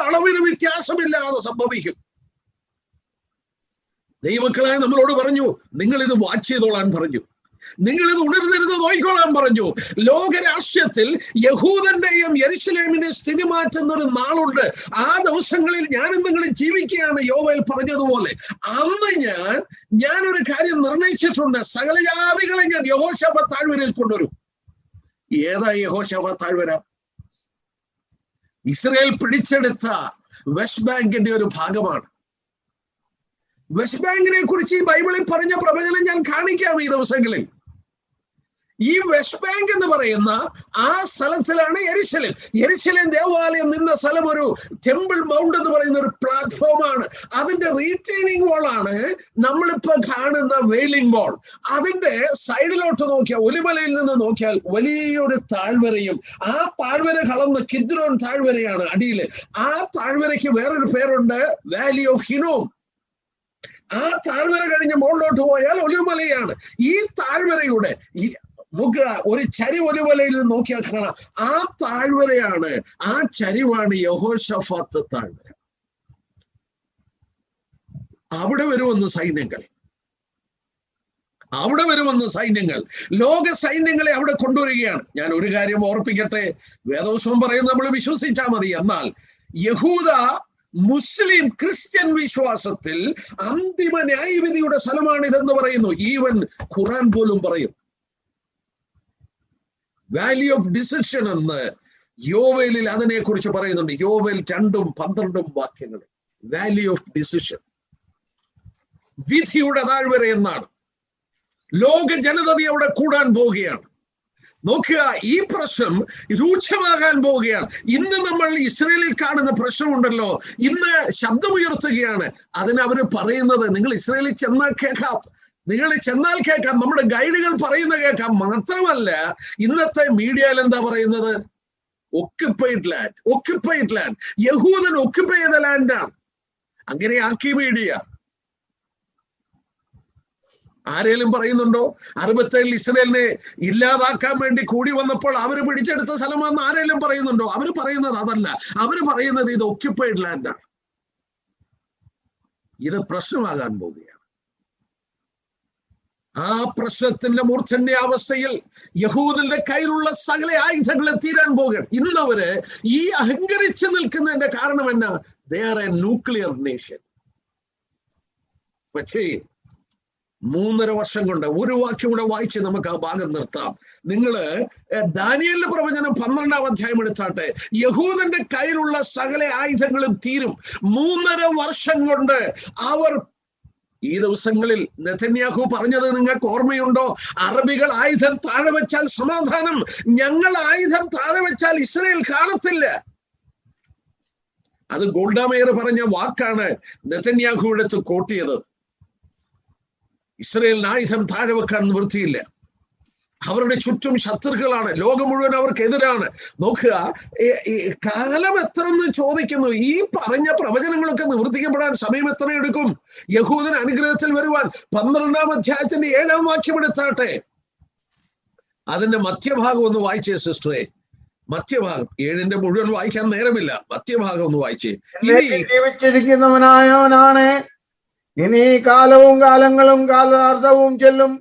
B: അളവിന് വ്യത്യാസമില്ലാതെ സംഭവിക്കും. ദൈവമക്കളെ നമ്മളോട് പറഞ്ഞു, നിങ്ങൾ ഇത് വാച്ച് ചെയ്തോളാൻ പറഞ്ഞു, നിങ്ങൾ ഇത് ഉണർന്നിരുന്ന് നോക്കിക്കോളാൻ പറഞ്ഞു. ലോകരാഷ്ട്രത്തിൽ യഹൂദന്റെയും യെരുശലേമിനെ സ്ഥിതി മാറ്റുന്ന ഒരു നാളുണ്ട്. ആ ദിവസങ്ങളിൽ ഞാനും നിങ്ങളും ജീവിക്കുകയാണ്. യോവേൽ പറഞ്ഞതുപോലെ അന്ന് ഞാനൊരു കാര്യം നിർണയിച്ചിട്ടുണ്ട്. സകല ജാതികളെ ഞാൻ യഹോശാഫാത്ത് താഴ്വരയിൽ കൊണ്ടുവരും. ഏതാ യഹോശാഫാത്ത് താഴ്വര? ഇസ്രയേൽ പിടിച്ചെടുത്ത വെസ്റ്റ് ബാങ്കിന്റെ ഒരു ഭാഗമാണ്. വെസ്റ്റ് ബാങ്കിനെ കുറിച്ച് ഈ ബൈബിളിൽ പറഞ്ഞ പ്രവചനം ഞാൻ കാണിക്കാം ഈ ദിവസങ്ങളിൽ. ഈ വെസ്റ്റ് ബാങ്ക് എന്ന് പറയുന്ന ആ സ്ഥലത്തിലാണ് യെരുശലേം. യെരുശലേം ദേവാലയം നിന്ന സ്ഥലം ഒരു ടെമ്പിൾ മൗണ്ട് എന്ന് പറയുന്ന ഒരു പ്ലാറ്റ്ഫോമാണ്. അതിന്റെ റീറ്റെയിനിങ് വാളാണ് നമ്മളിപ്പോ കാണുന്ന വെയിലിംഗ് വാൾ. അതിന്റെ സൈഡിലോട്ട് നോക്കിയാൽ, ഒലിമലയിൽ നിന്ന് നോക്കിയാൽ വലിയൊരു താഴ്വരയും, ആ താഴ്വര കടന്ന് കിദ്രോൻ താഴ്വരയാണ് അടിയിൽ. ആ താഴ്വരയ്ക്ക് വേറൊരു പേരുണ്ട്, വാലി ഓഫ് ഹിനോം. ആ താഴ്വര കഴിഞ്ഞ് മുകളിലോട്ട് പോയാൽ ഒലിമലയാണ്. ഈ താഴ്വരയുടെ നമുക്ക് ഒരു ചരിവൊലിമലയിൽ നിന്ന് നോക്കിയാൽ കാണാം. ആ താഴ്വരയാണ്, ആ ചരിവാണ് യഹോശാഫാത്ത് താഴ്വര. അവിടെ വരുമെന്ന് സൈന്യങ്ങൾ, ലോക സൈന്യങ്ങളെ അവിടെ കൊണ്ടുവരികയാണ്. ഞാൻ ഒരു കാര്യം ഓർപ്പിക്കട്ടെ, വേദവസ്വം പറയുന്നത് നമ്മൾ വിശ്വസിച്ചാൽ മതി. എന്നാൽ യഹൂദ മുസ്ലിം ക്രിസ്ത്യൻ വിശ്വാസത്തിൽ അന്തിമ ന്യായവിധിയുടെ സ്ഥലമാണിതെന്ന് പറയുന്നു. ഈവൻ ഖുറാൻ പോലും പറയും. വാലി ഓഫ് ഡിസിഷൻ എന്ന് യോവേലിൽ അതിനെ കുറിച്ച് പറയുന്നുണ്ട്. യോവേൽ 2:12 വാക്യങ്ങൾ. വാലി ഓഫ് ഡിസിഷൻ, വിധിയുടെ താഴ്വര എന്നാണ്. ലോക ജനതയെ അവിടെ കൂടാൻ പോവുകയാണ്. നോക്കുക, ഈ പ്രശ്നം രൂക്ഷമാകാൻ പോവുകയാണ്. ഇന്ന് നമ്മൾ ഇസ്രയേലിൽ കാണുന്ന പ്രശ്നമുണ്ടല്ലോ, ഇന്ന് ശബ്ദമുയർത്തുകയാണ്. അതിന് അവര് പറയുന്നത്, നിങ്ങൾ ഇസ്രയേലിൽ ചെന്നാൽ കേൾക്കാം, നമ്മുടെ ഗൈഡുകൾ പറയുന്ന കേൾക്കാം. മാത്രമല്ല, ഇന്നത്തെ മീഡിയയിൽ എന്താ പറയുന്നത്? Occupied land. യഹൂദൻ ഒക്യുപ്പൈ ചെയ്ത ലാൻഡാണ്. അങ്ങനെ ആക്കി മീഡിയ. ആരേലും പറയുന്നുണ്ടോ 67 ഇസ്രയേലിനെ ഇല്ലാതാക്കാൻ വേണ്ടി കൂടി വന്നപ്പോൾ അവര് പിടിച്ചെടുത്ത സ്ഥലമാണെന്ന് ആരേലും പറയുന്നുണ്ടോ? അവര് പറയുന്നത് അതല്ല. അവര് പറയുന്നത് ഇത് ഒക്യുപ്പൈഡ് ലാൻഡാണ്. ഇത് പ്രശ്നമാകാൻ പോവുകയാണ്. ആ പ്രശ്നത്തിന്റെ മൂർധന്യാവസ്ഥയിൽ യഹൂദന്റെ കയ്യിലുള്ള സകല ആയുധങ്ങളെ തീരാൻ പോകുകയാണ്. ഇന്നവര് ഈ അഹങ്കരിച്ചു നിൽക്കുന്നതിന്റെ കാരണം എന്നാ? They are A nuclear nation. പക്ഷേ 3.5 വർഷം കൊണ്ട്, ഒരു വാക്യം കൂടെ വായിച്ച് നമുക്ക് ആ ഭാഗം നിർത്താം. നിങ്ങള് ദാനിയേലിന്റെ പ്രവചനം 12-ാം അധ്യായം എടുത്താട്ടെ. യഹൂദന്റെ കയ്യിലുള്ള സകല ആയുധങ്ങളും തീരും. 3.5 വർഷം കൊണ്ട് അവർ, ഈ ദിവസങ്ങളിൽ നെതന്യാഹു പറഞ്ഞത് നിങ്ങൾക്ക് ഓർമ്മയുണ്ടോ? അറബികൾ ആയുധം താഴെ വെച്ചാൽ സമാധാനം, ഞങ്ങൾ ആയുധം താഴെ വെച്ചാൽ ഇസ്രായേൽ കാണത്തില്ല. അത് ഗോൾഡ മേയർ പറഞ്ഞ വാക്കാണ് നെതന്യാഹു എടുത്ത് കോട്ടിയത്. ഇസ്രായേലിന് ആയുധം താഴെ വെക്കാൻ നിവൃത്തിയില്ല. അവരുടെ ചുറ്റും ശത്രുക്കളാണ്, ലോകം മുഴുവൻ അവർക്കെതിരാണ്. നോക്കുക, കാലം എത്രയെന്ന് ചോദിക്കുന്നു. ഈ പറഞ്ഞ പ്രവചനങ്ങളൊക്കെ നിവർത്തിക്കപ്പെടാൻ സമയം എത്ര എടുക്കും? യഹൂദൻ അനുഗ്രഹത്തിൽ വരുവാൻ 12-ാം അധ്യായത്തിന്റെ 7-ാം വാക്യം എടുത്താട്ടെ. അതിന്റെ മധ്യഭാഗം ഒന്ന് വായിച്ചേ സിസ്റ്ററെ. മധ്യഭാഗം, 7-ന്റെ മുഴുവൻ വായിക്കാൻ നേരമില്ല. മധ്യഭാഗം ഒന്ന് വായിച്ചേ.
D: ജീവിച്ചിരിക്കുന്നവനായവനാണ്, ഇനി കാലവും കാലങ്ങളും കാലാർത്ഥവും ചെല്ലും.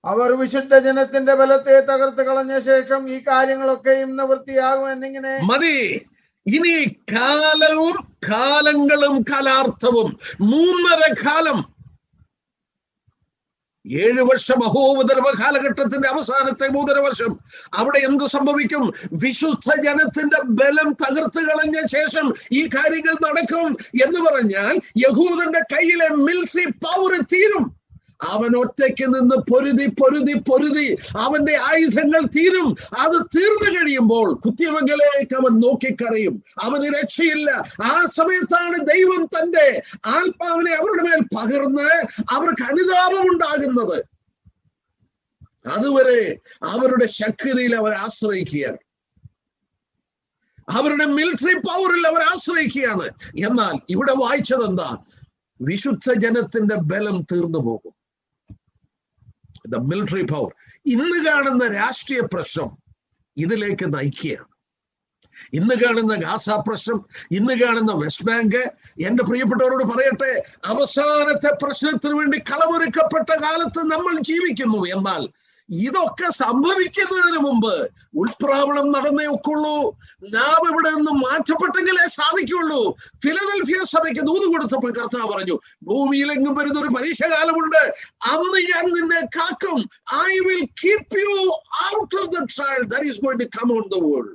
D: അവർ വിശുദ്ധ ജനത്തിന്റെ ബലത്തെ തകർത്ത് കളഞ്ഞ ശേഷം ഈ കാര്യങ്ങളൊക്കെയും നിവൃത്തിയാകും എന്നിങ്ങനെ.
B: മതി. ഇനി കാലവും കാലങ്ങളും കാലാർത്ഥവും, 3.5 കാലം, 7 വർഷം അഹോപദ്രവ കാലഘട്ടത്തിന്റെ അവസാനത്തെ 3.5 വർഷം. അവിടെ എന്ത് സംഭവിക്കും? വിശുദ്ധ ജനത്തിന്റെ ബലം തകർത്ത് കളഞ്ഞ ശേഷം ഈ കാര്യങ്ങൾ നടക്കും എന്ന് പറഞ്ഞാൽ യഹൂദന്റെ കയ്യിലെ മിലിറ്ററി പവർ തീരും. അവൻ ഒറ്റയ്ക്ക് നിന്ന് പൊരുതി പൊരുതി പൊരുതി അവന്റെ ആയുധങ്ങൾ തീരും. അത് തീർന്നു കഴിയുമ്പോൾ കുത്തിയവങ്കിലേക്ക് അവൻ നോക്കിക്കറിയും. അവന് രക്ഷയില്ല. ആ സമയത്താണ് ദൈവം തന്റെ ആത്മാവിനെ അവരുടെ മേൽ പകർന്ന് അവർക്ക് അനുതാപം ഉണ്ടാകുന്നത്. അതുവരെ അവരുടെ ശക്തിയിൽ അവർ ആശ്രയിക്കുകയാണ്, അവരുടെ മിലിറ്ററി പവറിൽ അവർ ആശ്രയിക്കുകയാണ്. എന്നാൽ ഇവിടെ വായിച്ചത് എന്താ? വിശുദ്ധ ജനത്തിന്റെ ബലം തീർന്നു പോകും. The military power. ഇന്ന് കാണുന്ന രാഷ്ട്രീയ പ്രശ്നം ഇതിലേക്ക് നയിക്കുകയാണ്. ഇന്ന് കാണുന്ന ഗാസ പ്രശ്നം, ഇന്ന് കാണുന്ന വെസ്റ്റ് ബാങ്ക്, എന്റെ പ്രിയപ്പെട്ടവരോട് പറയട്ടെ, അവസാനത്തെ പ്രശ്നത്തിന് വേണ്ടി കളമൊരുക്കപ്പെട്ട കാലത്ത് നമ്മൾ ജീവിക്കുന്നു. എന്നാൽ ഇതൊക്കെ സംഭവിക്കുന്നതിന് മുമ്പ് ഉൾപ്രാവണം നടന്നേ ഒക്കുള്ളൂ. നാം ഇവിടെ നിന്ന് മാറ്റപ്പെട്ടെങ്കിലേ സാധിക്കുള്ളൂ. ഫിലദൽഫിയ സഭയ്ക്ക് ദൂത് കൊടുത്തപ്പോൾ കർത്താവ് പറഞ്ഞു, ഭൂമിയിലെങ്ങും വരുന്ന ഒരു പരീക്ഷകാലമുണ്ട്, അന്ന് ഞാൻ നിന്നെ കാക്കും. I will keep you out of the trial that is going to come on the world.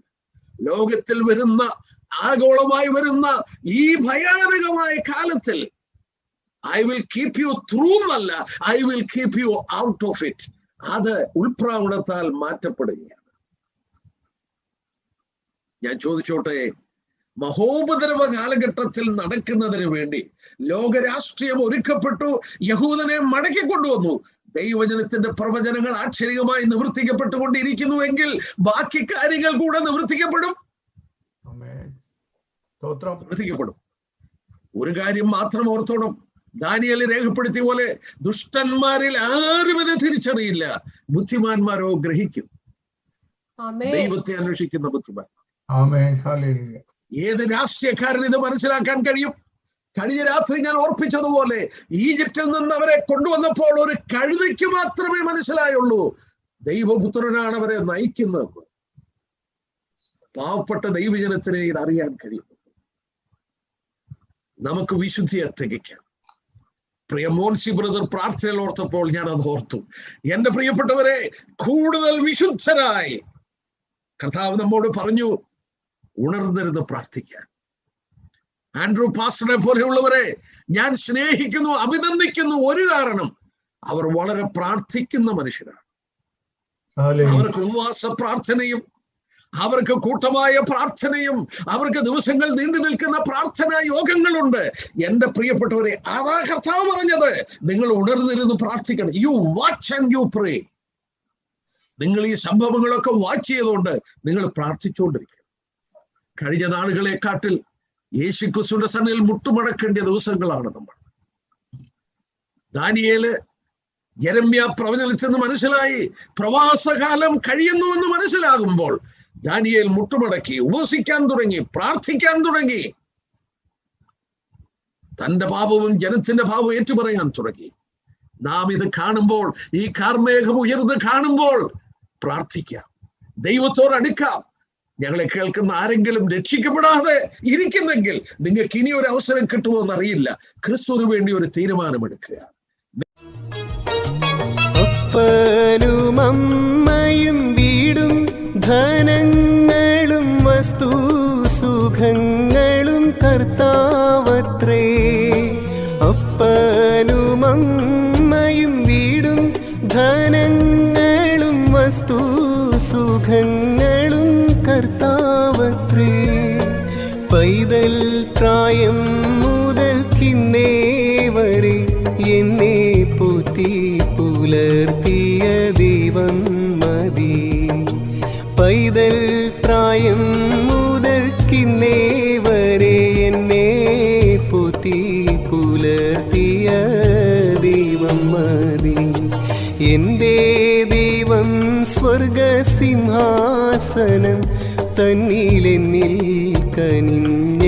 B: ലോകത്തിൽ വരുന്ന, ആഗോളമായി വരുന്ന ഈ ഭയാനകമായ കാലത്തിൽ I will keep you through എന്നല്ല, I will keep you out of it. അത് ഉൾപ്രാവണത്താൽ മാറ്റപ്പെടുകയാണ്. ഞാൻ ചോദിച്ചോട്ടെ, മഹോപദ്രവ കാലഘട്ടത്തിൽ നടക്കുന്നതിന് വേണ്ടി ലോകരാഷ്ട്രീയം ഒരുക്കപ്പെട്ടു. യഹൂദനെ മടക്കി കൊണ്ടുവന്നു. ദൈവജനത്തിന്റെ പ്രവചനങ്ങൾ ആക്ഷരികമായി നിവർത്തിക്കപ്പെട്ടുകൊണ്ടിരിക്കുന്നുവെങ്കിൽ ബാക്കി കാര്യങ്ങൾ കൂടെ നിവർത്തിക്കപ്പെടും. ഒരു കാര്യം മാത്രം ഓർത്തോണം, ദാനിയേൽ രേഖപ്പെടുത്തിയ പോലെ ദുഷ്ടന്മാരിൽ ആരും ഇത് തിരിച്ചറിയില്ല, ബുദ്ധിമാന്മാരോ ഗ്രഹിക്കും. ദൈവത്തെ അന്വേഷിക്കുന്ന ബുദ്ധിമാൻ. ഏത് രാഷ്ട്രീയക്കാരൻ ഇത് മനസ്സിലാക്കാൻ കഴിയും? കഴിഞ്ഞ രാത്രി ഞാൻ ഓർപ്പിച്ചതുപോലെ ഈജിപ്തിൽ നിന്ന് അവരെ കൊണ്ടുവന്നപ്പോൾ ഒരു കഴുതയ്ക്ക് മാത്രമേ മനസ്സിലായുള്ളൂ ദൈവപുത്രനാണ് അവരെ നയിക്കുന്നത്. പാവപ്പെട്ട ദൈവജനത്തിനെ ഇത് അറിയാൻ കഴിയുന്നു. നമുക്ക് വിശുദ്ധിയെ തികയ്ക്കാം. പ്രിയ മോൻസി ബ്രദർ പ്രാർത്ഥനയിൽ ഓർത്തപ്പോൾ ഞാൻ അത് ഓർത്തു. എന്റെ പ്രിയപ്പെട്ടവരെ, കൂടുതൽ വിശുദ്ധരായി കർത്താവ് നമ്മോട് പറഞ്ഞു, ഉണർന്നിരുന്ന് പ്രാർത്ഥിക്കാൻ. ആൻഡ്രൂ പാസ്റ്ററെ പോലെയുള്ളവരെ ഞാൻ സ്നേഹിക്കുന്നു, അഭിനന്ദിക്കുന്നു. ഒരു കാരണം, അവർ വളരെ പ്രാർത്ഥിക്കുന്ന മനുഷ്യരാണ്. അവർക്ക് ഉപവാസ പ്രാർത്ഥനയും, അവർക്ക് കൂട്ടമായ പ്രാർത്ഥനയും, അവർക്ക് ദിവസങ്ങൾ നീണ്ടു നിൽക്കുന്ന പ്രാർത്ഥനാ യോഗങ്ങളുണ്ട്. എന്റെ പ്രിയപ്പെട്ടവരെ, അതാ കർത്താവ് പറഞ്ഞത്, നിങ്ങൾ ഉണർന്നിരുന്ന് പ്രാർത്ഥിക്കണം. You watch and you pray. നിങ്ങൾ ഈ സംഭവങ്ങളൊക്കെ വാച്ച് ചെയ്തുകൊണ്ട് നിങ്ങൾ പ്രാർത്ഥിച്ചുകൊണ്ടിരിക്കണം. കഴിഞ്ഞ നാളുകളെക്കാട്ടിൽ യേശുക്രിസ്തുവിന്റെ സന്നിധിയിൽ മുട്ടുമടക്കേണ്ട ദിവസങ്ങളാണ് നമ്മൾ. ദാനിയേല് യെരമ്യാ പ്രവചനത്തിൽ നിന്ന് മനസ്സിലായി, പ്രവാസകാലം കഴിയുന്നുവെന്ന് മനസ്സിലാകുമ്പോൾ ദാനിയേൽ മുട്ടുമടക്കി ഉപവസിക്കാൻ തുടങ്ങി, പ്രാർത്ഥിക്കാൻ തുടങ്ങി, തന്റെ പാപവും ജനത്തിന്റെ പാപവും ഏറ്റുപറയാൻ തുടങ്ങി. നാം ഇത് കാണുമ്പോൾ, ഈ കാർമേഘം ഉയർന്ന് കാണുമ്പോൾ പ്രാർത്ഥിക്കാം, ദൈവത്തോട് അടുക്കാം. ഞങ്ങളെ കേൾക്കുന്ന ആരെങ്കിലും രക്ഷിക്കപ്പെടാതെ ഇരിക്കുന്നെങ്കിൽ നിങ്ങൾക്ക് ഇനി ഒരു അവസരം കിട്ടുമോ എന്നറിയില്ല. ക്രിസ്തുവിന് വേണ്ടി ഒരു തീരുമാനമെടുക്കുക.
A: അപ്പനും അമ്മയും വീടും ധനങ്ങളും വസ്തു സുഖങ്ങളും കർത്താവത്രേ. അപ്പനും അമ്മയും വീടും ധനങ്ങളും വസ്തു സുഖങ്ങളും കർത്താവത്രേ. പൈതൽ പ്രായം മുതൽക്കിന്നേ വരെ എന്നെ പോറ്റി പുലർത്തിയ ദൈവം മതി. പൈതൽ പ്രായം മുതൽക്കിന്നേ വരെ എന്നെ പോറ്റി പുലർത്തിയ ദൈവം മതി. എൻ്റെ ദൈവം സ്വർഗസിംഹാസനം തന്നിലെന്നിൽ കനിഞ്ഞ